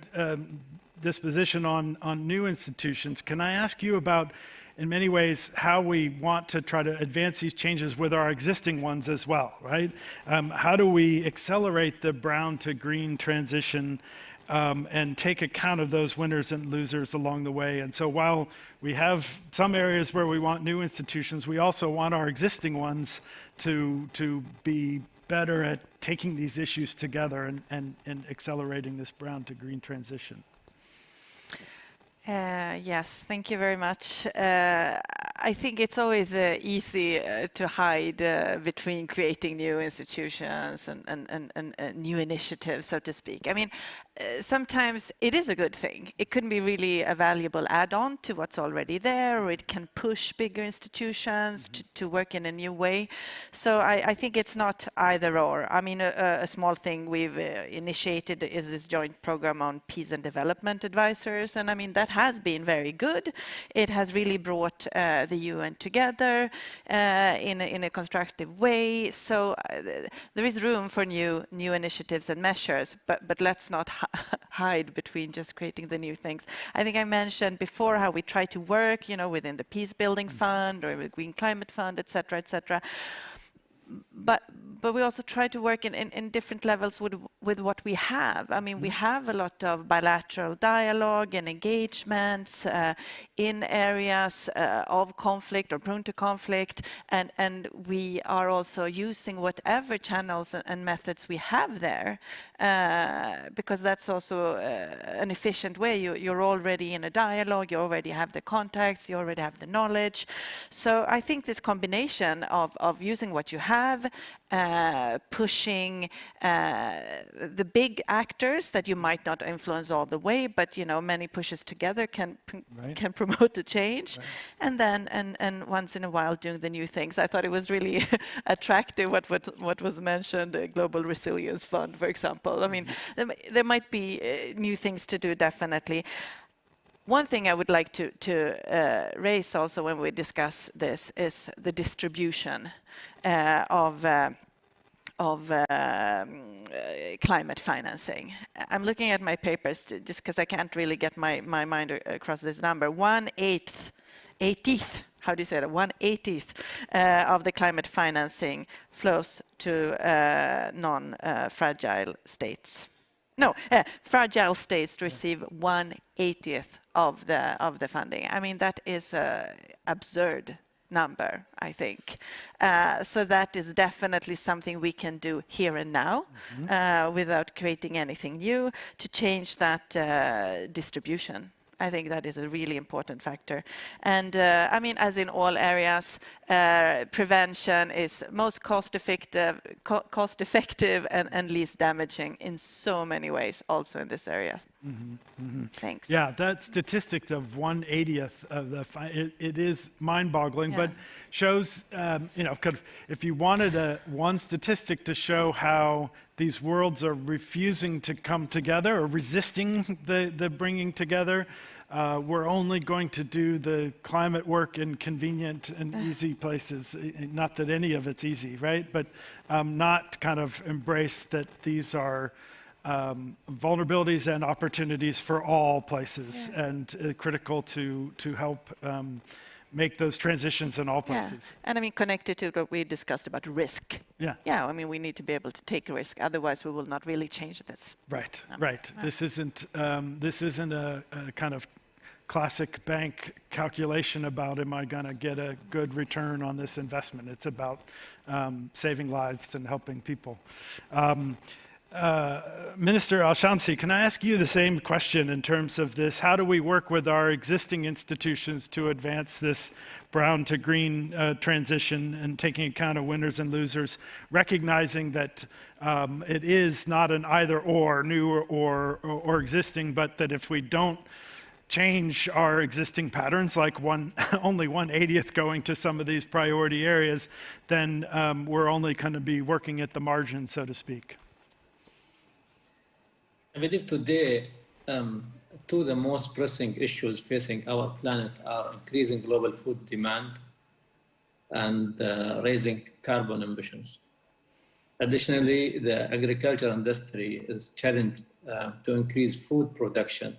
disposition on new institutions. Can I ask you about, in many ways, how we want to try to advance these changes with our existing ones as well, right? How do we accelerate the brown to green transition and take account of those winners and losers along the way? And so while we have some areas where we want new institutions, we also want our existing ones to be better at taking these issues together and accelerating this brown to green transition. Yes, thank you very much. I think it's always easy to hide between creating new institutions and new initiatives, so to speak. I mean, sometimes it is a good thing. It can be really a valuable add-on to what's already there, or it can push bigger institutions to work in a new way. So I think it's not either or. I mean, a small thing we've initiated is this joint program on peace and development advisors, and I mean, that has been very good. It has really brought the UN together in a constructive way. So there is room for new initiatives and measures, but let's not hide between just creating the new things. I think I mentioned before how we try to work, within the Peace Building Fund or the Green Climate Fund, etc., etc. But we also try to work in different levels with what we have. I mean, we have a lot of bilateral dialogue and engagements in areas of conflict or prone to conflict, and we are also using whatever channels and methods we have there, because that's also an efficient way. You're already in a dialogue, you already have the contacts, you already have the knowledge. So I think this combination of using what you have, pushing the big actors that you might not influence all the way, but many pushes together can promote the change, and then and once in a while doing the new things. I thought it was really attractive what was mentioned, the Global Resilience Fund, for example. I mean, there might be new things to do, definitely. One thing I would like to raise also when we discuss this is the distribution of climate financing. I'm looking at my papers just because I can't really get my mind across this number. 1/80th, how do you say that? 1/80th of the climate financing flows to non-fragile states. No, fragile states receive 1/80th of the funding. I mean, that is an absurd number, I think. So that is definitely something we can do here and now, without creating anything new, to change that distribution. I think that is a really important factor. And I mean, as in all areas, prevention is most cost-effective and least damaging in so many ways, also in this area. Thanks. Yeah, that statistic of 1/80th of the it is mind-boggling, but shows you know, kind of, if you wanted one statistic to show how these worlds are refusing to come together or resisting the bringing together, we're only going to do the climate work in convenient and easy places. Not that any of it's easy, right? But not kind of embrace that these are vulnerabilities and opportunities for all places, and critical to help make those transitions in all places. And I mean, connected to what we discussed about risk. Yeah, I mean, we need to be able to take a risk, otherwise we will not really change this. Right, right. This isn't a kind of classic bank calculation about, am I going to get a good return on this investment? It's about saving lives and helping people. Minister Shamsi, can I ask you the same question in terms of this? How do we work with our existing institutions to advance this brown to green transition and taking account of winners and losers, recognizing that it is not an either or, new or existing, but that if we don't change our existing patterns, like only 1/80th going to some of these priority areas, then we're only going to be working at the margin, so to speak. I believe today, two of the most pressing issues facing our planet are increasing global food demand and raising carbon emissions. Additionally, the agriculture industry is challenged to increase food production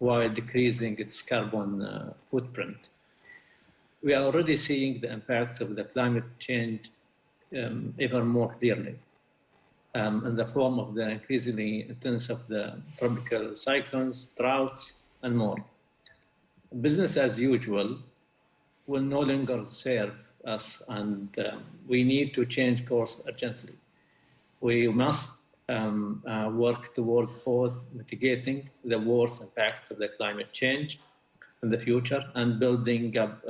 while decreasing its carbon footprint. We are already seeing the impacts of the climate change even more clearly. In the form of the increasingly intense of the tropical cyclones, droughts, and more. Business as usual will no longer serve us, and we need to change course urgently. We must work towards both mitigating the worst impacts of the climate change in the future and building up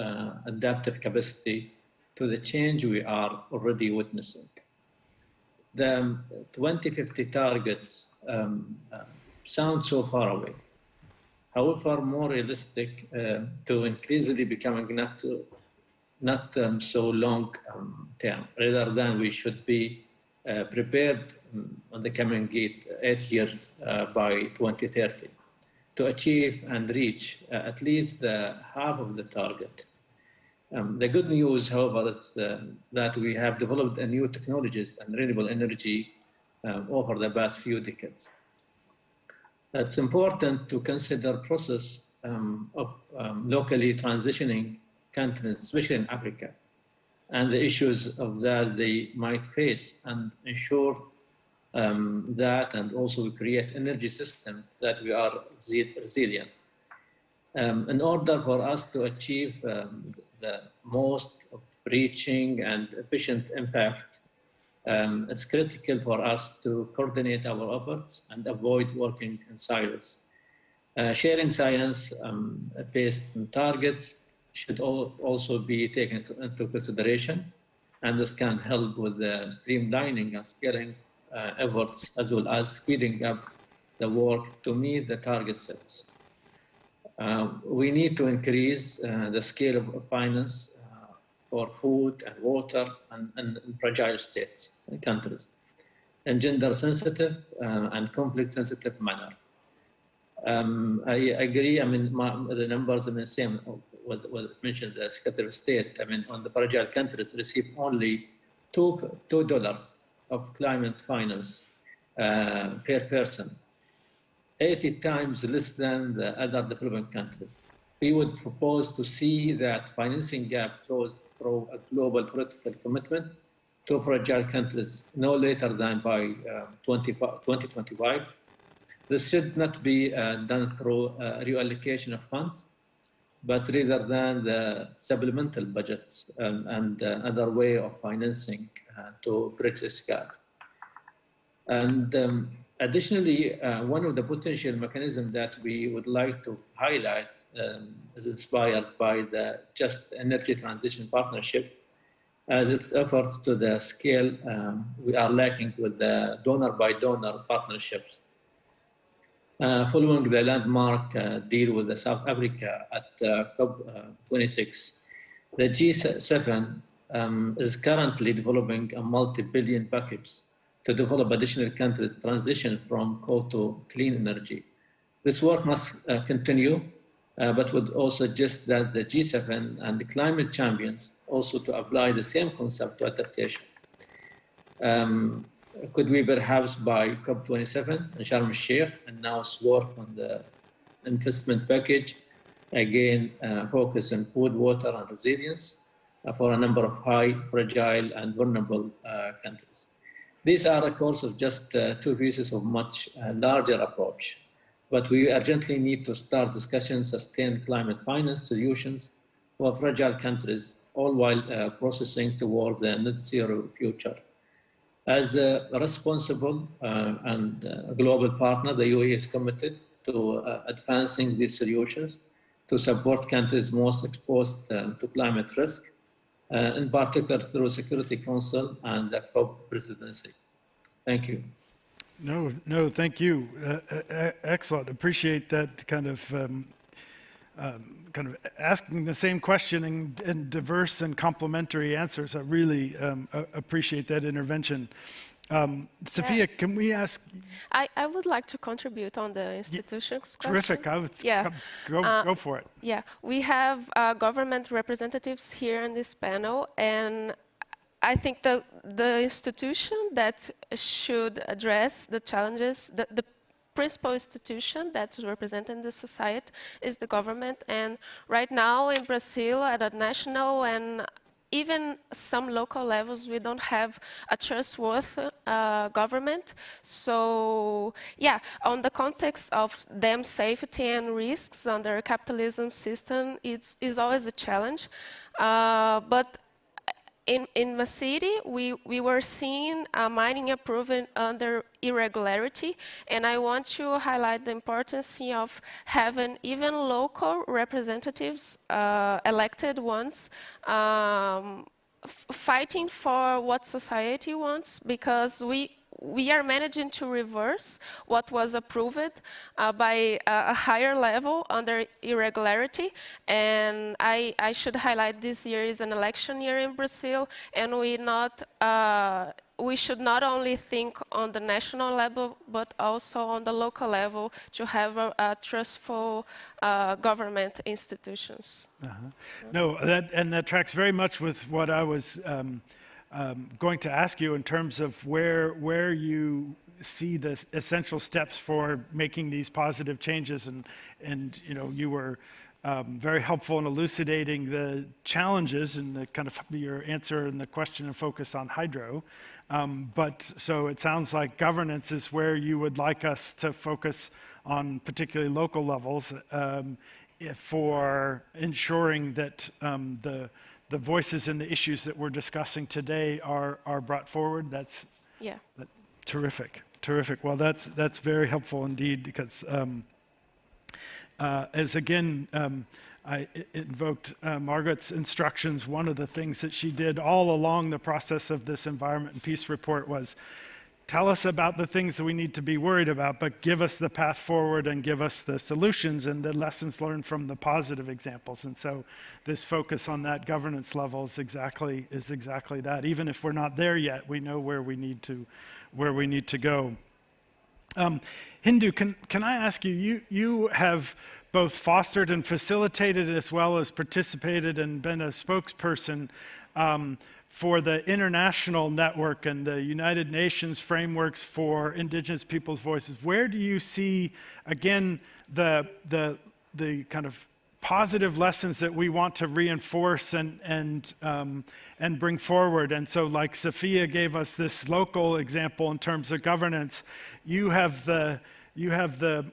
adaptive capacity to the change we are already witnessing. The 2050 targets sound so far away. However, more realistic to increasingly becoming not so long term, rather than we should be prepared on the coming 8 years by 2030 to achieve and reach at least half of the target. The good news, however, is that we have developed new technologies and renewable energy over the past few decades. It's important to consider process of locally transitioning countries, especially in Africa, and the issues of that they might face, and ensure that, and also create energy system that we are resilient. In order for us to achieve the most reaching and efficient impact, it's critical for us to coordinate our efforts and avoid working in silos. Sharing science-based targets should also be taken into consideration, and this can help with the streamlining and scaling efforts, as well as speeding up the work to meet the target sets. We need to increase the scale of finance for food and water and fragile states and countries in gender-sensitive and conflict-sensitive manner. I agree. I mean, the numbers are the same. What mentioned the Secretary of State. I mean, on the fragile countries receive only $2 of climate finance per person, 80 times less than the other developing countries. We would propose to see that financing gap closed through a global political commitment to fragile countries no later than by 2025. This should not be done through reallocation of funds, but rather than the supplemental budgets and other way of financing to bridge this gap. And Additionally, one of the potential mechanisms that we would like to highlight is inspired by the Just Energy Transition Partnership, as its efforts to the scale we are lacking with the donor-by-donor partnerships. Following the landmark deal with the South Africa at COP26, the G7 is currently developing a multi-billion package to develop additional countries' transition from coal to clean energy. This work must continue, but would also suggest that the G7 and the climate champions also to apply the same concept to adaptation. Could we perhaps by COP27 in Sharm el-Sheikh announce work on the investment package, again focus on food, water, and resilience for a number of high, fragile, and vulnerable countries? These are, of course, of just two pieces of much larger approach, but we urgently need to start discussions, sustained climate finance solutions for fragile countries, all while processing towards a net zero future. As a responsible and global partner, the UAE is committed to advancing these solutions to support countries most exposed to climate risk, in particular through Security Council and the COP presidency. Thank you. No, thank you. Excellent. Appreciate that kind of asking the same question in diverse and complementary answers. I really appreciate that intervention. Sophia, can we ask? I would like to contribute on the institutions question. Terrific. Go for it. Yeah, we have government representatives here in this panel, and I think the institution that should address the challenges, the principal institution that is representing the society is the government. And right now in Brazil, at a national and even some local levels, we don't have a trustworthy government. So yeah, on the context of them safety and risks under capitalism system, it's always a challenge. But in the city, we were seeing mining approved under irregularity, and I want to highlight the importance of having even local representatives, elected ones, fighting for what society wants, because we are managing to reverse what was approved by a higher level under irregularity. And I should highlight this year is an election year in Brazil, and we should not only think on the national level, but also on the local level to have a trustful government institutions. No, that tracks very much with what I was going to ask you in terms of where you see the essential steps for making these positive changes, and you were very helpful in elucidating the challenges and the kind of your answer and the question and focus on hydro. But so it sounds like governance is where you would like us to focus on, particularly local levels, for ensuring that the voices and the issues that we're discussing today are brought forward. That's terrific. Well, that's very helpful indeed, because as again, I invoked Margaret's instructions. One of the things that she did all along the process of this Environment and Peace report was tell us about the things that we need to be worried about, but give us the path forward and give us the solutions and the lessons learned from the positive examples. And so this focus on that governance level is exactly that. Even if we're not there yet, we know where we need to go. Hindou, can I ask you, you have both fostered and facilitated as well as participated and been a spokesperson for the international network and the United Nations frameworks for Indigenous people's voices. Where do you see, again, the kind of positive lessons that we want to reinforce and bring forward? And so, like Sofia gave us this local example in terms of governance, you have the you have the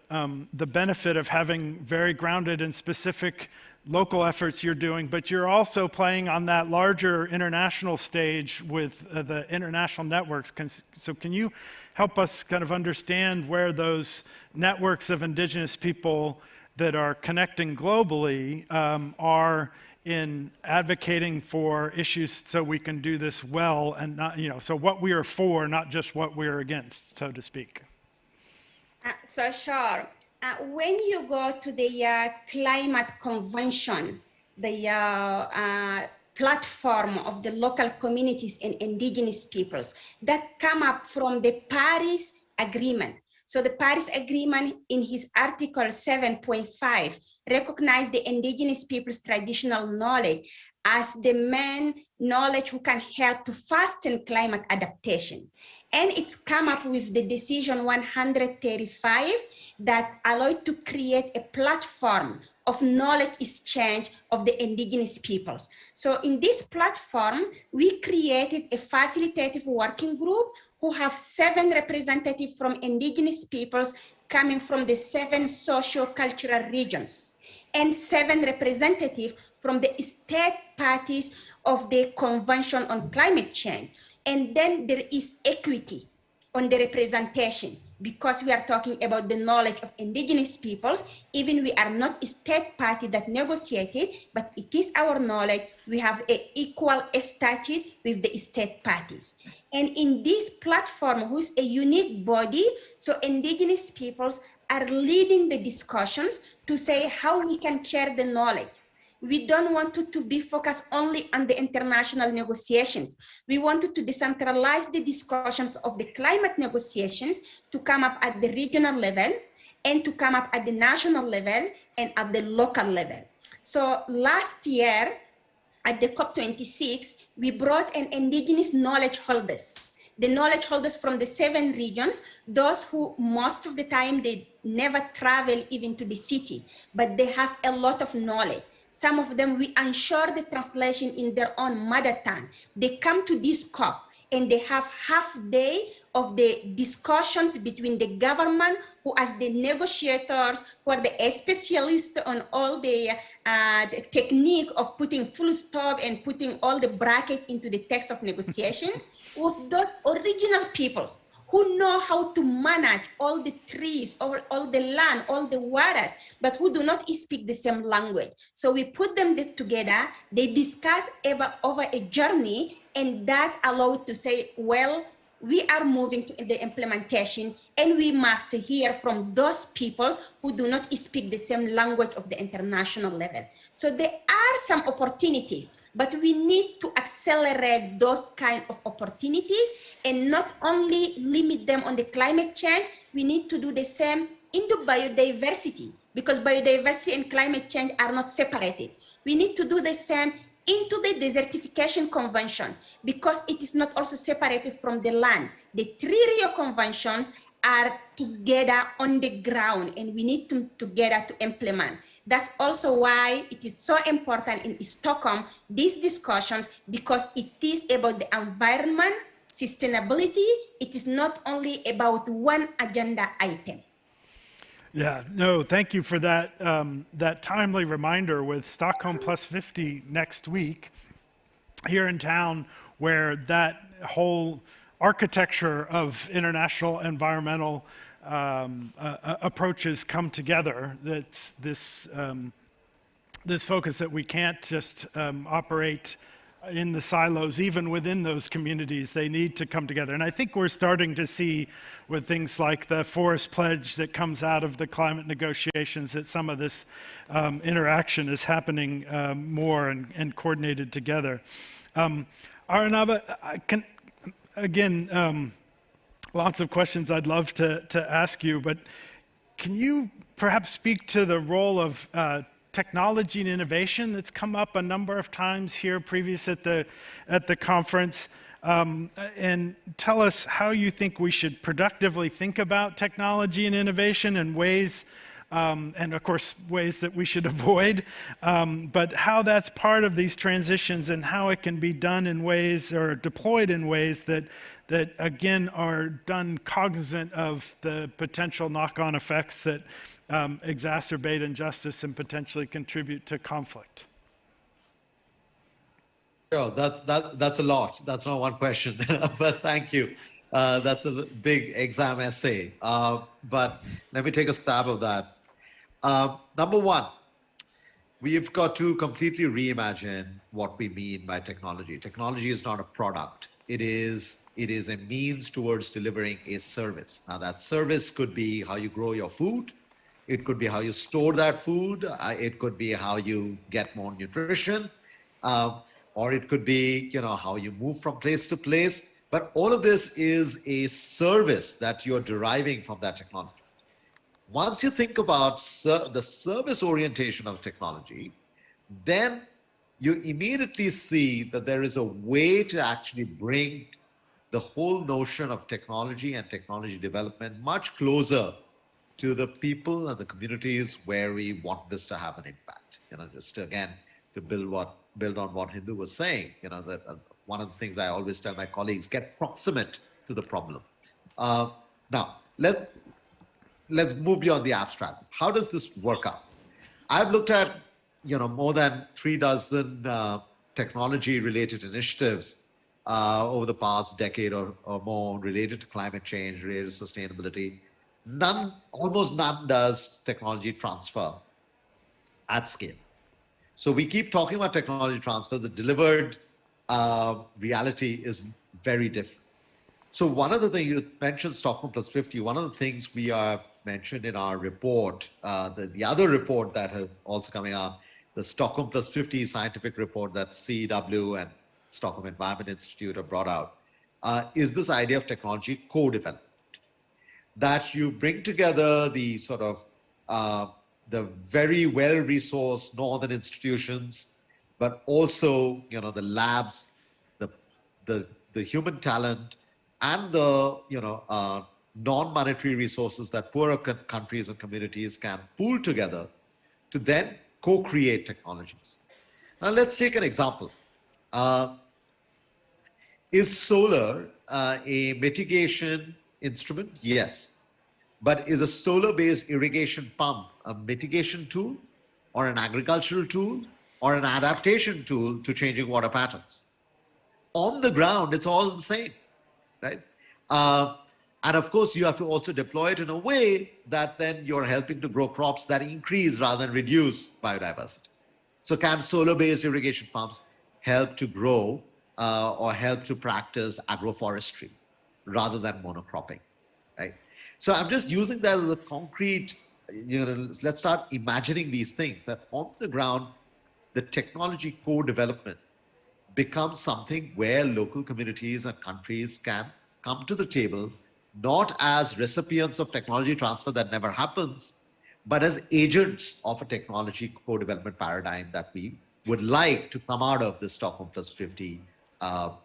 benefit of having very grounded and specific local efforts you're doing, but you're also playing on that larger international stage with the international networks. So can you help us kind of understand where those networks of indigenous people that are connecting globally are in advocating for issues so we can do this well, and not, so what we are for, not just what we're against, so to speak? So sure. When you go to the climate convention, the platform of the local communities and indigenous peoples that come up from the Paris Agreement. So the Paris Agreement in his Article 7.5 recognized the indigenous people's traditional knowledge as the main knowledge who can help to fasten climate adaptation. And it's come up with the decision 135 that allowed to create a platform of knowledge exchange of the indigenous peoples. So in this platform, we created a facilitative working group who have 7 representatives from indigenous peoples coming from the 7 socio-cultural regions and 7 representatives from the state parties of the Convention on Climate Change. And then there is equity on the representation, because we are talking about the knowledge of indigenous peoples. Even we are not a state party that negotiated, but it is our knowledge. We have an equal status with the state parties. And in this platform, who is a unique body, so indigenous peoples are leading the discussions to say how we can share the knowledge. We don't want it to be focused only on the international negotiations. We wanted to decentralize the discussions of the climate negotiations to come up at the regional level and to come up at the national level and at the local level. So last year at the COP26, we brought an indigenous knowledge holders. The knowledge holders from the 7 regions, those who most of the time they never travel even to the city, but they have a lot of knowledge. Some of them, we ensure the translation in their own mother tongue. They come to this COP and they have half day of the discussions between the government, who as the negotiators, who are the specialists on all the technique of putting full stop and putting all the bracket into the text of negotiation, with the original peoples who know how to manage all the trees, all the land, all the waters, but who do not speak the same language. So we put them together, they discuss over a journey, and that allowed to say, well, we are moving to the implementation, and we must hear from those peoples who do not speak the same language of the international level. So there are some opportunities, but we need to accelerate those kind of opportunities and not only limit them on the climate change. We need to do the same in the biodiversity, because biodiversity and climate change are not separated. We need to do the same into the desertification convention, because it is not also separated from the land. The 3 Rio conventions are together on the ground, and we need to together to implement. That's also why it is so important in Stockholm, these discussions, because it is about the environment, sustainability. It is not only about one agenda item. Yeah, no, thank you for that, that timely reminder with Stockholm Plus 50 next week here in town, where that whole architecture of international environmental approaches come together. That's this focus that we can't just operate in the silos, even within those communities. They need to come together. And I think we're starting to see with things like the forest pledge that comes out of the climate negotiations that some of this interaction is happening more and coordinated together. Arunabha, again, lots of questions I'd love to ask you, but can you perhaps speak to the role of technology and innovation that's come up a number of times here previous at the conference, and tell us how you think we should productively think about technology and innovation and ways and of course ways that we should avoid, but how that's part of these transitions and how it can be done in ways or deployed in ways that again are done cognizant of the potential knock-on effects that exacerbate injustice and potentially contribute to conflict. Sure, that's a lot. That's not one question, but thank you. That's a big exam essay. But let me take a stab of that. Number one, we've got to completely reimagine what we mean by technology. Technology is not a product. It is a means towards delivering a service. Now, that service could be how you grow your food. It could be how you store that food. It could be how you get more nutrition. Or it could be, how you move from place to place. But all of this is a service that you're deriving from that technology. Once you think about the service orientation of technology, then you immediately see that there is a way to actually bring the whole notion of technology and technology development much closer to the people and the communities where we want this to have an impact. Just again, to build on what Hindou was saying, that one of the things I always tell my colleagues, get proximate to the problem. Now, let's move beyond the abstract. How does this work out? I've looked at, more than 36 technology-related initiatives over the past decade or more related to climate change, related to sustainability. Almost none does technology transfer at scale. So we keep talking about technology transfer. The delivered reality is very different. So one of the things you mentioned, Stockholm Plus 50, one of the things we have mentioned in our report, the other report that has also coming out, the Stockholm Plus 50 scientific report that CEW and Stockholm Environment Institute have brought out, is this idea of technology co-development. That you bring together the sort of the very well-resourced northern institutions, but also the labs, the human talent, and the non-monetary resources that poorer countries and communities can pool together to then co-create technologies. Now let's take an example. Is solar a mitigation instrument? Yes. But is a solar-based irrigation pump a mitigation tool or an agricultural tool or an adaptation tool to changing water patterns? On the ground, it's all the same, right? And of course, you have to also deploy it in a way that then you're helping to grow crops that increase rather than reduce biodiversity. So can solar-based irrigation pumps help to grow or help to practice agroforestry rather than monocropping, right? So I'm just using that as a concrete, let's start imagining these things, that on the ground, the technology co-development becomes something where local communities and countries can come to the table, not as recipients of technology transfer that never happens, but as agents of a technology co-development paradigm that we would like to come out of the Stockholm Plus 50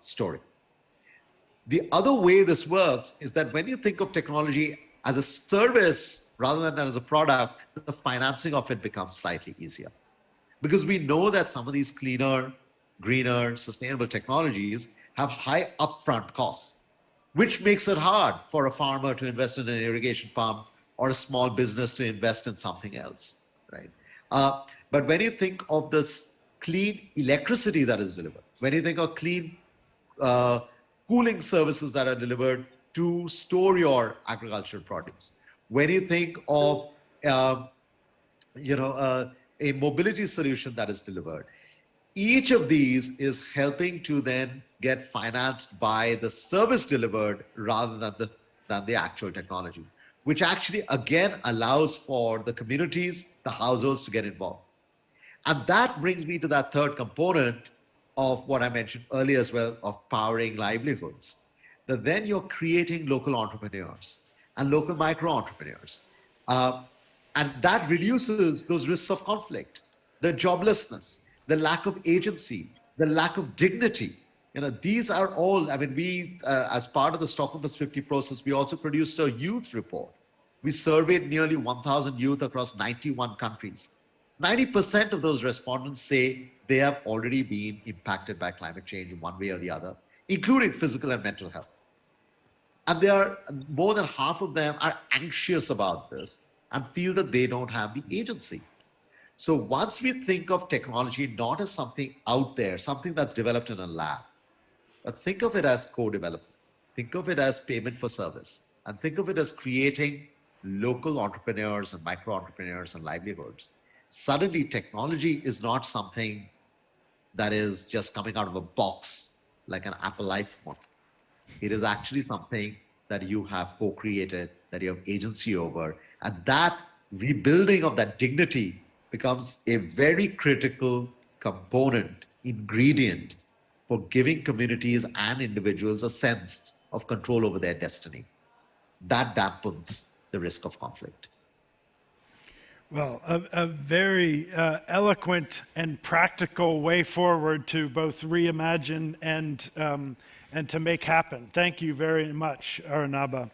story. The other way this works is that when you think of technology as a service rather than as a product, the financing of it becomes slightly easier. Because we know that some of these cleaner, greener, sustainable technologies have high upfront costs, which makes it hard for a farmer to invest in an irrigation pump or a small business to invest in something else, right? But when you think of this clean electricity that is delivered, when you think of clean cooling services that are delivered to store your agricultural produce, when you think of a mobility solution that is delivered, each of these is helping to then get financed by the service delivered rather than the actual technology, which actually again allows for the communities, the households to get involved. And that brings me to that third component of what I mentioned earlier as well, of powering livelihoods. That then you're creating local entrepreneurs and local micro entrepreneurs. And that reduces those risks of conflict, the joblessness, the lack of agency, the lack of dignity. These are all, we, as part of the Stockholm Plus 50 process, we also produced a youth report We surveyed nearly 1,000 youth across 91 countries. 90% of those respondents say they have already been impacted by climate change in one way or the other, including physical and mental health. And more than half of them are anxious about this and feel that they don't have the agency. So once we think of technology not as something out there, something that's developed in a lab, but think of it as co-development, think of it as payment for service, and think of it as creating local entrepreneurs and micro-entrepreneurs and livelihoods. Suddenly, technology is not something that is just coming out of a box like an Apple iPhone. It is actually something that you have co-created, that you have agency over, and that rebuilding of that dignity becomes a very critical component, ingredient for giving communities and individuals a sense of control over their destiny. That dampens the risk of conflict. Well, a very eloquent and practical way forward to both reimagine and to make happen. Thank you very much, Arunabha.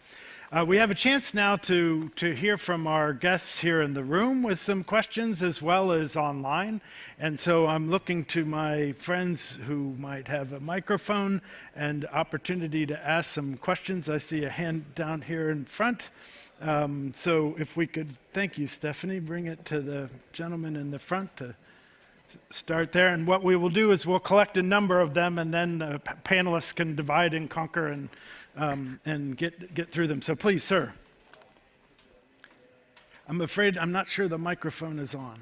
We have a chance now to hear from our guests here in the room with some questions as well as online. And so I'm looking to my friends who might have a microphone and opportunity to ask some questions. I see a hand down here in front. So if we could, thank you, Stephanie, bring it to the gentleman in the front to start there. And what we will do is we'll collect a number of them, and then the panelists can divide and conquer and get through them. So please, sir. I'm afraid I'm not sure the microphone is on.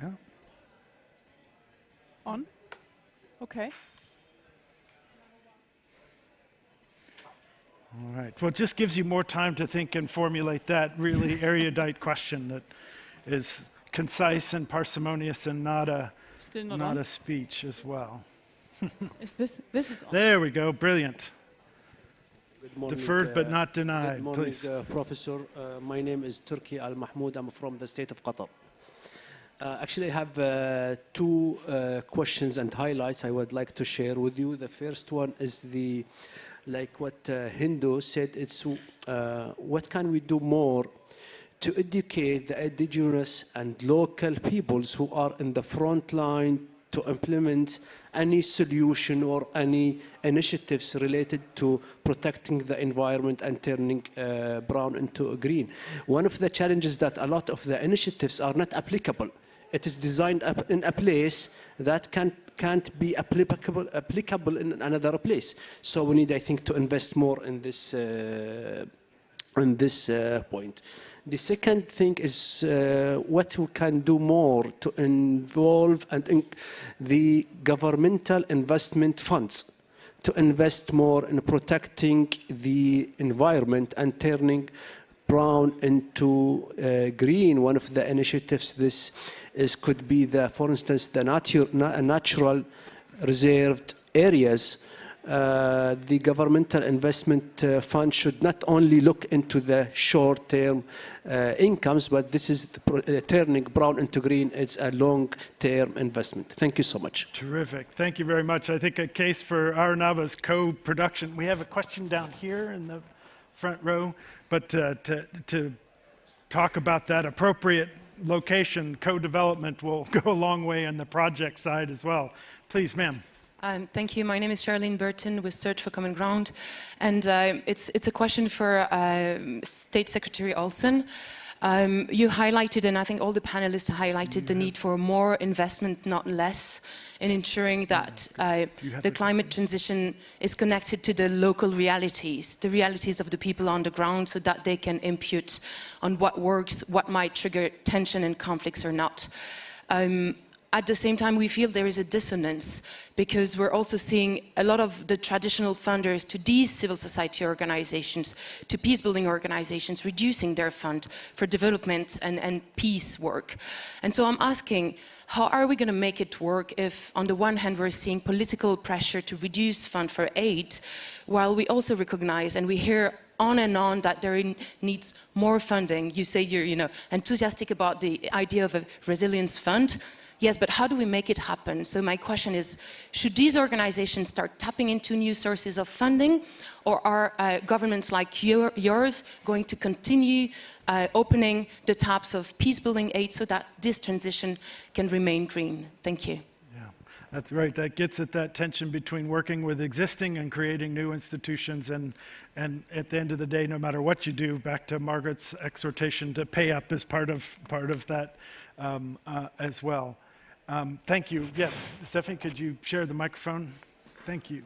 Yeah. On? Okay. All right. Well, it just gives you more time to think and formulate that really erudite question that is concise and parsimonious and not a speech as well. This is on. There we go. Brilliant. Good morning, Deferred but not denied. Good morning, Please. Professor. My name is Turki Al Mahmoud. I'm from the state of Qatar. Actually, I have two questions and highlights I would like to share with you. The first one is like what Hindou said, it's what can we do more to educate the indigenous and local peoples who are in the front line to implement any solution or any initiatives related to protecting the environment and turning brown into green. One of the challenges that a lot of the initiatives are not applicable. It is designed in a place that can't be applicable in another place. So we need, I think, to invest more in this point. The second thing is what we can do more to involve the governmental investment funds to invest more in protecting the environment and turning brown into green. One of the initiatives could be for instance, the natural reserved areas. The governmental investment fund should not only look into the short-term incomes, but this is turning brown into green. It's a long-term investment. Thank you so much. Terrific. Thank you very much. I think a case for Arunabha's co-production. We have a question down here in the front row, but to talk about that appropriate location, co-development will go a long way on the project side as well. Please, ma'am. Thank you. My name is Charlene Burton with Search for Common Ground. And it's a question for State Secretary Ohlsson. You highlighted, and I think all the panelists highlighted, the need for more investment, not less, in ensuring that the climate transition is connected to the local realities, the realities of the people on the ground, so that they can impute on what works, what might trigger tension and conflicts or not. At the same time, we feel there is a dissonance because we're also seeing a lot of the traditional funders to these civil society organizations, to peace-building organizations, reducing their fund for development and peace work. And so I'm asking, how are we going to make it work if, on the one hand, we're seeing political pressure to reduce fund for aid, while we also recognize, and we hear on and on, that there needs more funding. You say you're enthusiastic about the idea of a resilience fund. Yes, but how do we make it happen? So my question is, should these organizations start tapping into new sources of funding, or are governments like yours going to continue opening the taps of peace-building aid so that this transition can remain green? Thank you. That's right. That gets at that tension between working with existing and creating new institutions. And at the end of the day, no matter what you do, back to Margaret's exhortation to pay up is part of that as well. Thank you. Yes, Stephanie, could you share the microphone? Thank you.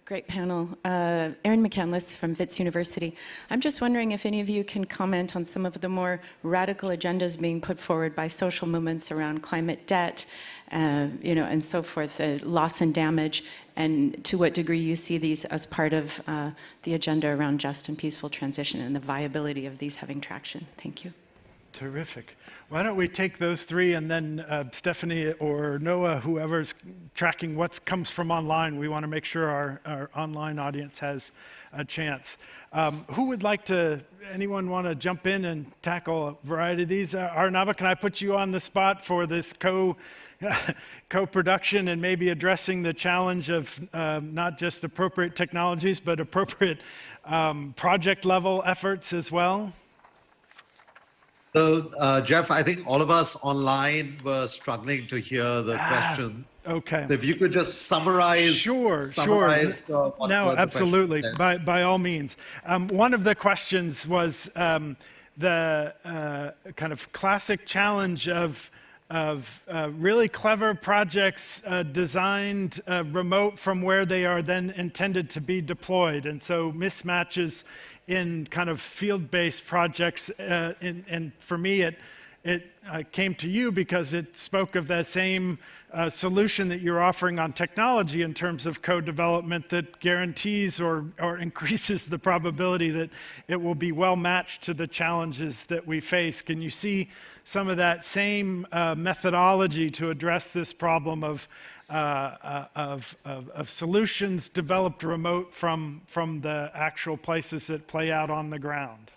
Great panel. Erin McCandless from Wits University. I'm just wondering if any of you can comment on some of the more radical agendas being put forward by social movements around climate debt, and so forth, loss and damage, and to what degree you see these as part of the agenda around just and peaceful transition and the viability of these having traction. Thank you. Terrific. Why don't we take those three, and then Stephanie or Noah, whoever's tracking what comes from online, we want to make sure our online audience has a chance. Who would like to, anyone want to jump in and tackle a variety of these? Arunabha, can I put you on the spot for this co-production and maybe addressing the challenge of not just appropriate technologies, but appropriate project level efforts as well? So, Jeff, I think all of us online were struggling to hear the question. Okay. So if you could just summarize. Sure. No, absolutely. By all means. One of the questions was the kind of classic challenge of really clever projects designed remote from where they are then intended to be deployed. And so mismatches in kind of field-based projects, and for me, it came to you because it spoke of that same solution that you're offering on technology in terms of co-development that guarantees or increases the probability that it will be well matched to the challenges that we face. Can you see some of that same methodology to address this problem of solutions developed remote from the actual places that play out on the ground?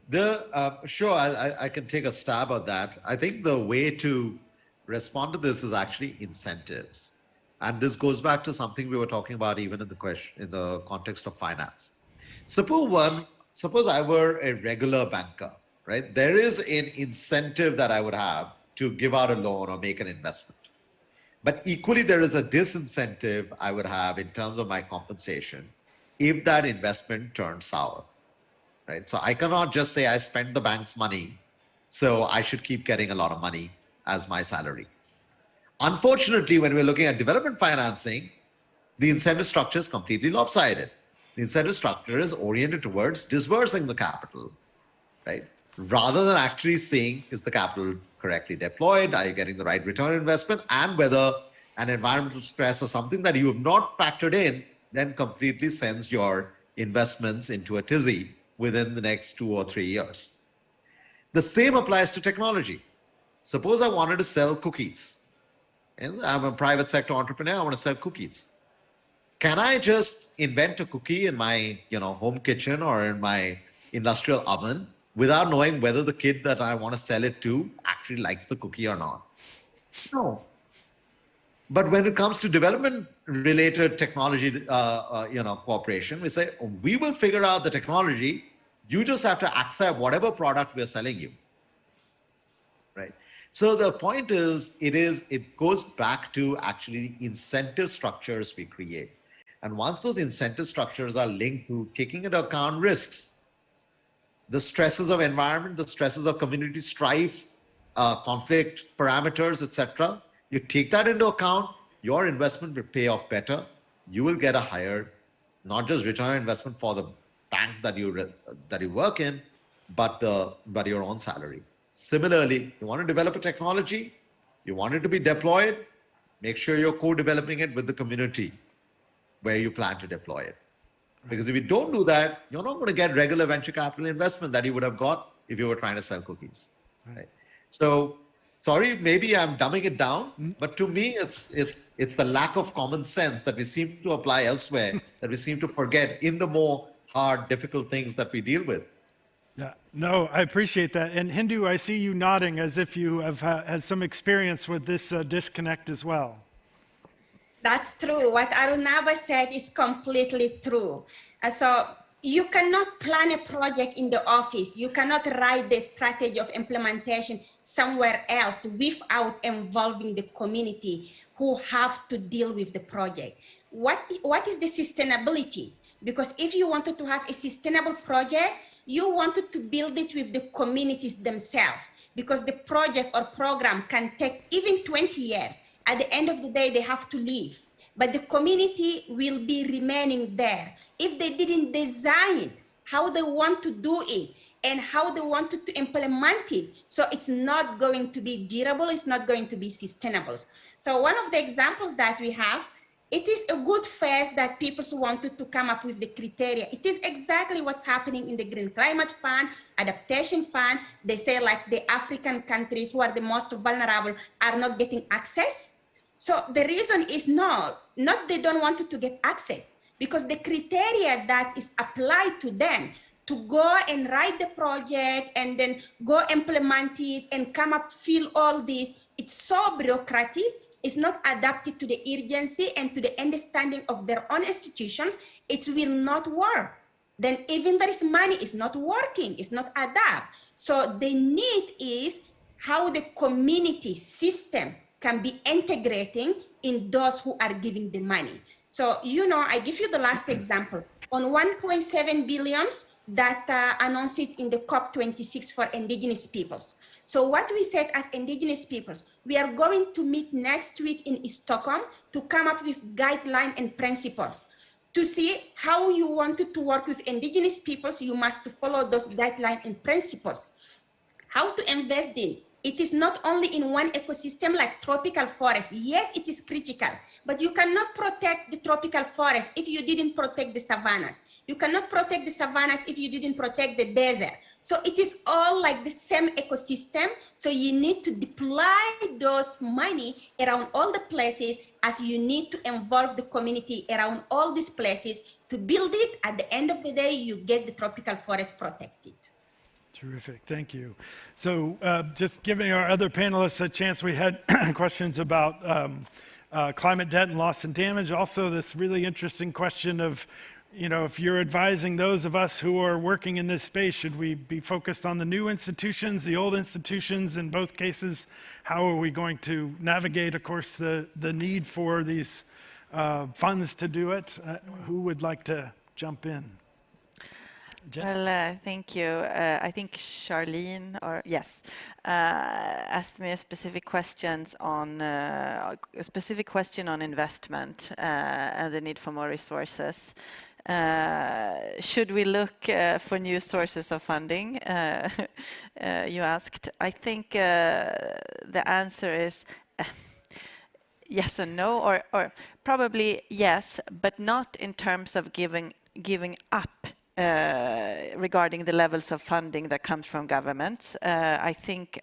Yeah, sure, I can take a stab at that. I think the way to respond to this is actually incentives. And this goes back to something we were talking about even in the context of finance. Suppose I were a regular banker, right? There is an incentive that I would have to give out a loan or make an investment. But equally, there is a disincentive I would have in terms of my compensation if that investment turns sour, right? So I cannot just say I spent the bank's money, so I should keep getting a lot of money as my salary. Unfortunately, when we're looking at development financing, the incentive structure is completely lopsided. The incentive structure is oriented towards disbursing the capital, right? Rather than actually seeing, is the capital correctly deployed? Are you getting the right return on investment? And whether an environmental stress or something that you have not factored in then completely sends your investments into a tizzy within the next 2 or 3 years. The same applies to technology. Suppose I wanted to sell cookies. And I'm a private sector entrepreneur, I want to sell cookies. Can I just invent a cookie in my home kitchen or in my industrial oven without knowing whether the kid that I want to sell it to actually likes the cookie or not? No. But when it comes to development-related technology, cooperation, we say, we will figure out the technology. You just have to accept whatever product we're selling you, right? So the point is, it goes back to actually incentive structures we create. And once those incentive structures are linked to taking into account risks, the stresses of environment, the stresses of community strife, conflict parameters, etc. You take that into account, your investment will pay off better. You will get a higher, not just return on investment for the bank that you work in, but your own salary. Similarly, you want to develop a technology, you want it to be deployed, make sure you're co-developing it with the community where you plan to deploy it. Because if you don't do that, you're not going to get regular venture capital investment that you would have got if you were trying to sell cookies. Right? So, sorry, maybe I'm dumbing it down, but to me, it's the lack of common sense that we seem to apply elsewhere, that we seem to forget in the more hard, difficult things that we deal with. Yeah, no, I appreciate that. And Hindou, I see you nodding as if you have had some experience with this disconnect as well. That's true. What Arunabha said is completely true. So you cannot plan a project in the office. You cannot write the strategy of implementation somewhere else without involving the community who have to deal with the project. What is the sustainability? Because if you wanted to have a sustainable project, you wanted to build it with the communities themselves, because the project or program can take even 20 years. At the end of the day, they have to leave, but the community will be remaining there. If they didn't design how they want to do it and how they wanted to implement it, so it's not going to be durable, it's not going to be sustainable. So one of the examples that we have, it is a good phase that people wanted to come up with the criteria. It is exactly what's happening in the Green Climate Fund, Adaptation Fund. They say like the African countries who are the most vulnerable are not getting access. So the reason is not they don't want to get access, because the criteria that is applied to them to go and write the project and then go implement it and come up, fill all this, it's so bureaucratic. It's not adapted to the urgency and to the understanding of their own institutions. It will not work. Then even there is money, it's not working, it's not adapt. So the need is how the community system can be integrating in those who are giving the money. So, you know, I give you the last example. On 1.7 billions that announced it in the COP26 for indigenous peoples. So what we said as indigenous peoples, we are going to meet next week in Stockholm to come up with guidelines and principles. To see how you wanted to work with indigenous peoples, you must follow those guidelines and principles. How to invest in. It is not only in one ecosystem like tropical forest. Yes, it is critical, but you cannot protect the tropical forest if you didn't protect the savannas. You cannot protect the savannas if you didn't protect the desert. So it is all like the same ecosystem. So you need to deploy those money around all the places, as you need to involve the community around all these places to build it. At the end of the day, you get the tropical forest protected. Terrific, thank you. So just giving our other panelists a chance, we had questions about climate debt and loss and damage. Also this really interesting question of, you know, if you're advising those of us who are working in this space, should we be focused on the new institutions, the old institutions? In both cases, how are we going to navigate, of course, the need for these funds to do it? Who would like to jump in? Well, thank you. I think Charlene, or yes, asked me a specific question on investment and the need for more resources. Should we look for new sources of funding? You asked. I think the answer is yes and no, or probably yes, but not in terms of giving up. Regarding the levels of funding that comes from governments. I think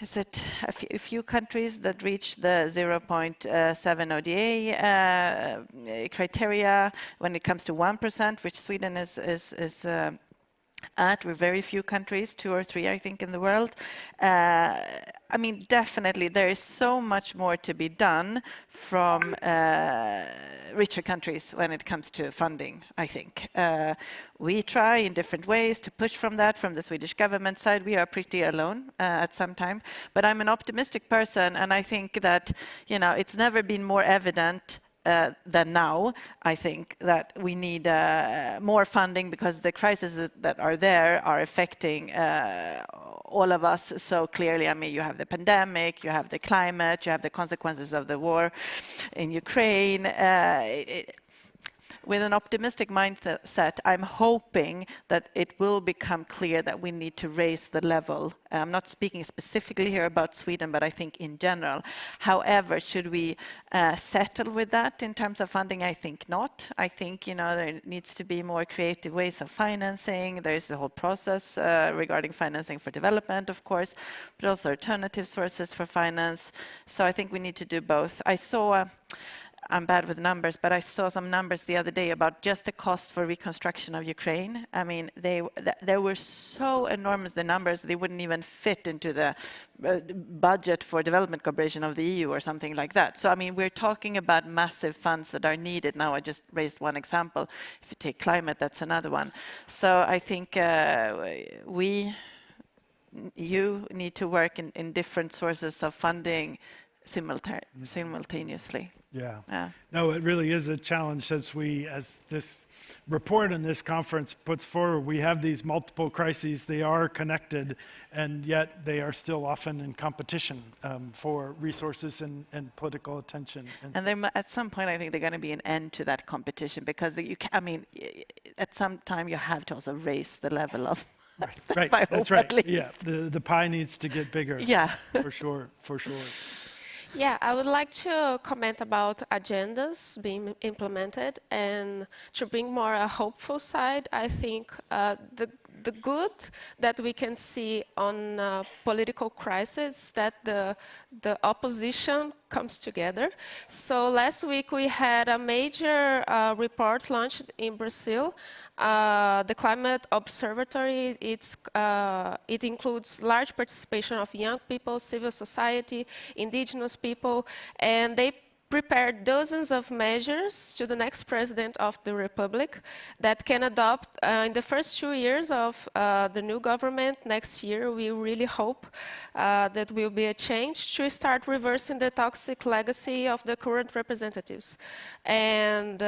is it a few countries that reach the 0.7 ODA criteria when it comes to 1%, which Sweden is at. We're very few countries, 2 or 3, I think, in the world. I mean, definitely, there is so much more to be done from richer countries when it comes to funding, I think. We try in different ways to push from the Swedish government side. We are pretty alone at some time. But I'm an optimistic person, and I think that, you know, it's never been more evident than now. I think that we need more funding, because the crises that are there are affecting all of us so clearly. I mean, you have the pandemic, you have the climate, you have the consequences of the war in Ukraine. With an optimistic mindset, I'm hoping that it will become clear that we need to raise the level. I'm not speaking specifically here about Sweden, but I think in general. However, should we settle with that in terms of funding? I think not. I think, you know, there needs to be more creative ways of financing. There's the whole process regarding financing for development, of course, but also alternative sources for finance. So I think we need to do both. I saw I'm bad with numbers, but I saw some numbers the other day about just the cost for reconstruction of Ukraine. I mean, they were so enormous, the numbers, they wouldn't even fit into the budget for development cooperation of the EU or something like that. So, I mean, we're talking about massive funds that are needed. Now, I just raised one example. If you take climate, that's another one. So I think you need to work in different sources of funding simultaneously. Yeah. No, it really is a challenge since as this report and this conference puts forward, we have these multiple crises. They are connected, and yet they are still often in competition for resources and political attention. And there, at some point, I think there's going to be an end to that competition, because at some time you have to also raise the level of. Right. That's right. Yeah, the pie needs to get bigger. Yeah, for sure. Yeah, I would like to comment about agendas being implemented, and to bring more a hopeful side. I think the good that we can see on political crisis, that the opposition comes together. So last week we had a major report launched in Brazil. The Climate Observatory, it includes large participation of young people, civil society, indigenous people, and they prepared dozens of measures to the next president of the Republic that can adopt in the first 2 years of the new government next year. We really hope that will be a change to start reversing the toxic legacy of the current representatives. And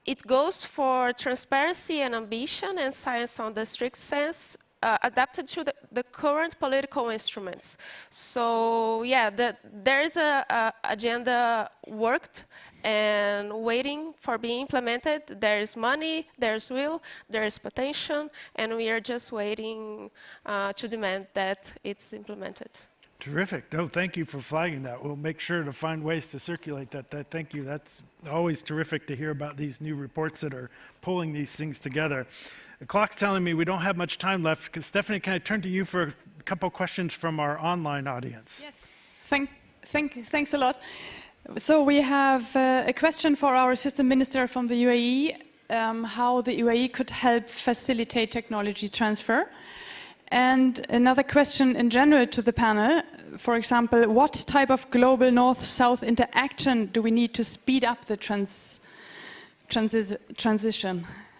it goes for transparency and ambition and science on the strict sense, adapted to the current political instruments. So yeah, there is a agenda worked and waiting for being implemented. There is money, there's will, there is potential, and we are just waiting to demand that it's implemented. Terrific. No, thank you for flagging that. We'll make sure to find ways to circulate that. Thank you. That's always terrific to hear about these new reports that are pulling these things together. The clock's telling me we don't have much time left. Stephanie, can I turn to you for a couple questions from our online audience? Yes. Thanks a lot. So we have a question for our System Minister from the UAE, how the UAE could help facilitate technology transfer. And another question in general to the panel, for example, what type of global North-South interaction do we need to speed up the transition?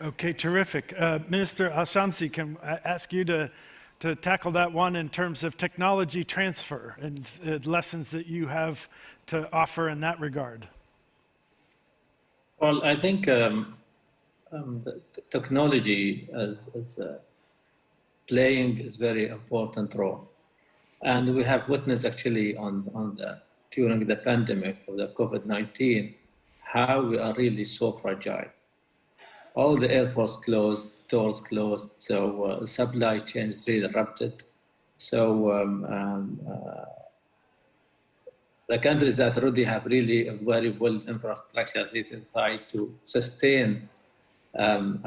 Okay, terrific. Minister Shamsi, can I ask you to tackle that one in terms of technology transfer and lessons that you have to offer in that regard? Well, I think the technology as playing is very important role. And we have witnessed actually during the pandemic of the COVID-19, how we are really so fragile. All the airports closed, doors closed, so supply chain is really disrupted. So the countries that already have really a very well infrastructure, they try to sustain the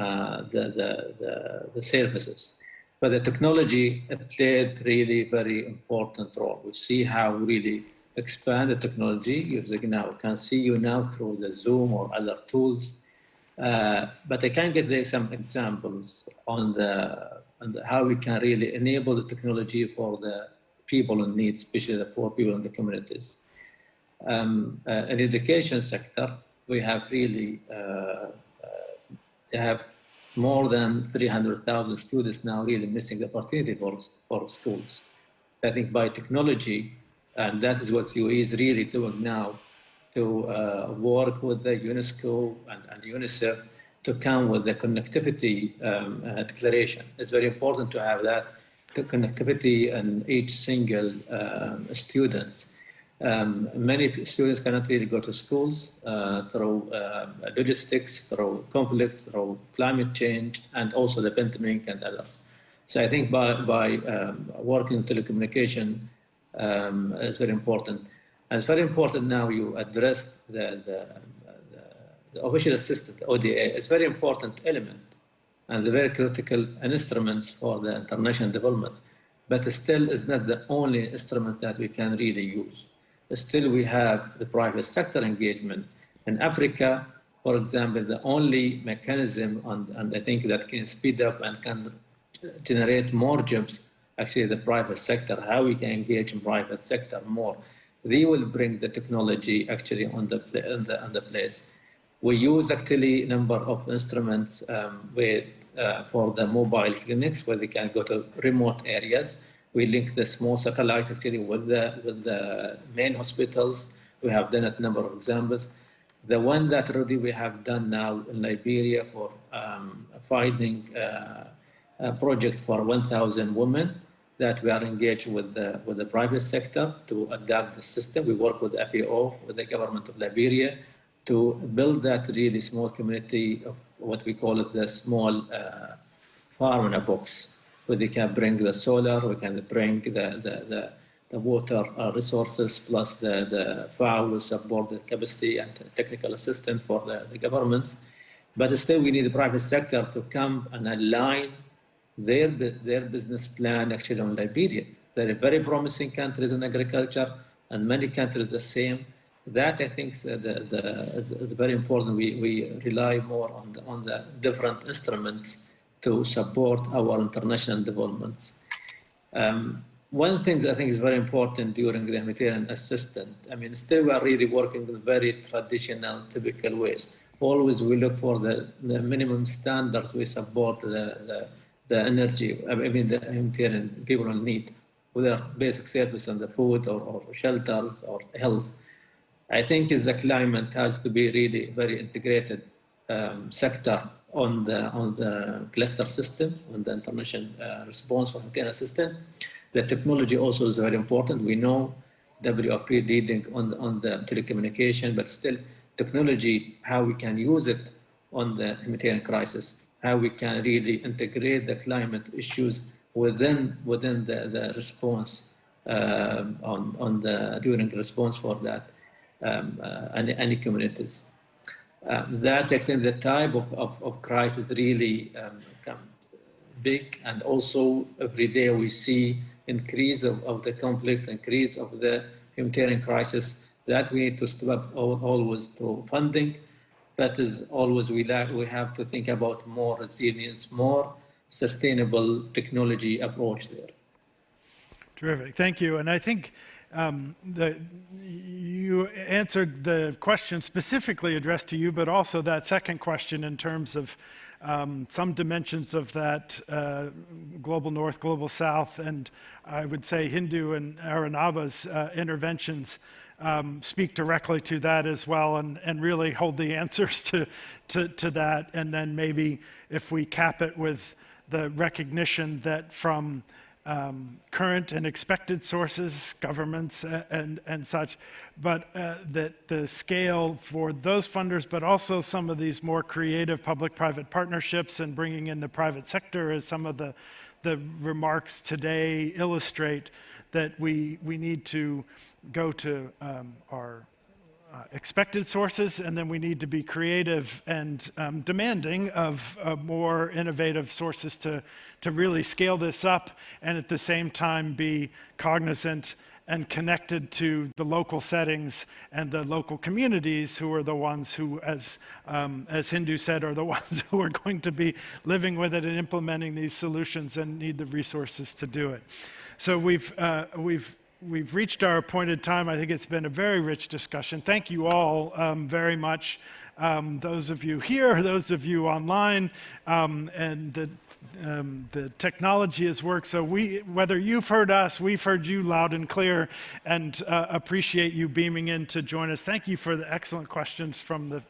services. But the technology played really very important role. We see how really expand the technology. You can see you now through the Zoom or other tools. But I can give some examples on how we can really enable the technology for the people in need, especially the poor people in the communities. In the education sector, we have really they have more than 300,000 students now really missing the opportunity for schools. I think by technology, and that is what UAE is really doing now, to work with the UNESCO and UNICEF to come with the connectivity declaration. It's very important to have that connectivity in each single students. Many students cannot really go to schools through logistics, through conflicts, through climate change, and also the pandemic and others. So I think by working in telecommunication is very important. And it's very important now you address the official assistant, ODA. It's a very important element and the very critical instruments for the international development. But still is not the only instrument that we can really use. still we have the private sector engagement. In Africa, for example, the only mechanism, and I think that can speed up and can generate more jobs, actually the private sector, how we can engage in private sector more. They will bring the technology actually on the place. We use actually a number of instruments for the mobile clinics where they can go to remote areas. We link the small satellite actually with the main hospitals. We have done a number of examples. The one that already we have done now in Liberia for finding a project for 1,000 women that we are engaged with the private sector to adapt the system. We work with FAO, with the government of Liberia, to build that really small community of what we call it the small farm in a box, where they can bring the solar, we can bring the water resources, plus the FAO will support the capacity and technical assistance for the governments. But still, we need the private sector to come and align their business plan actually on Liberia. There are very promising countries in agriculture, and many countries the same. That I think is very important. We rely more on the different instruments to support our international developments. One thing that I think is very important during the humanitarian assistance, I mean, still we are really working in very traditional, typical ways. Always we look for the minimum standards. We support the energy, I mean, the humanitarian people in need, whether basic service and the food or shelters or health. I think is the climate has to be really very integrated sector on the cluster system, on the international response for humanitarian assistance. The technology also is very important. We know WRP leading on the telecommunication, but still technology, how we can use it on the humanitarian crisis, how we can really integrate the climate issues within the response during the response for that any communities. That extent the type of crisis really big, and also every day we see increase of the conflicts, increase of the humanitarian crisis, that we need to step up always to funding. That is always we have to think about more resilience, more sustainable technology approach there. Terrific, thank you. And I think you answered the question specifically addressed to you, but also that second question in terms of some dimensions of that global north, global south, and I would say Hindou and Arunabha's interventions speak directly to that as well, and really hold the answers to that. And then maybe if we cap it with the recognition that from current and expected sources, governments and such, but that the scale for those funders, but also some of these more creative public-private partnerships and bringing in the private sector, as some of the remarks today illustrate, that we need to go to our expected sources, and then we need to be creative and demanding of more innovative sources to really scale this up, and at the same time be cognizant and connected to the local settings and the local communities, who are the ones who, as Hindou said, are the ones who are going to be living with it and implementing these solutions and need the resources to do it. So we've reached our appointed time. I think it's been a very rich discussion. Thank you all very much. Those of you here, those of you online, and the technology has worked. So whether you've heard us, we've heard you loud and clear, and appreciate you beaming in to join us. Thank you for the excellent questions from the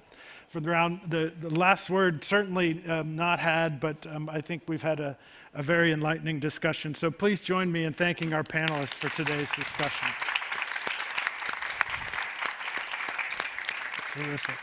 round. The last word certainly not had, but I think we've had a very enlightening discussion. So please join me in thanking our panelists for today's discussion. Terrific.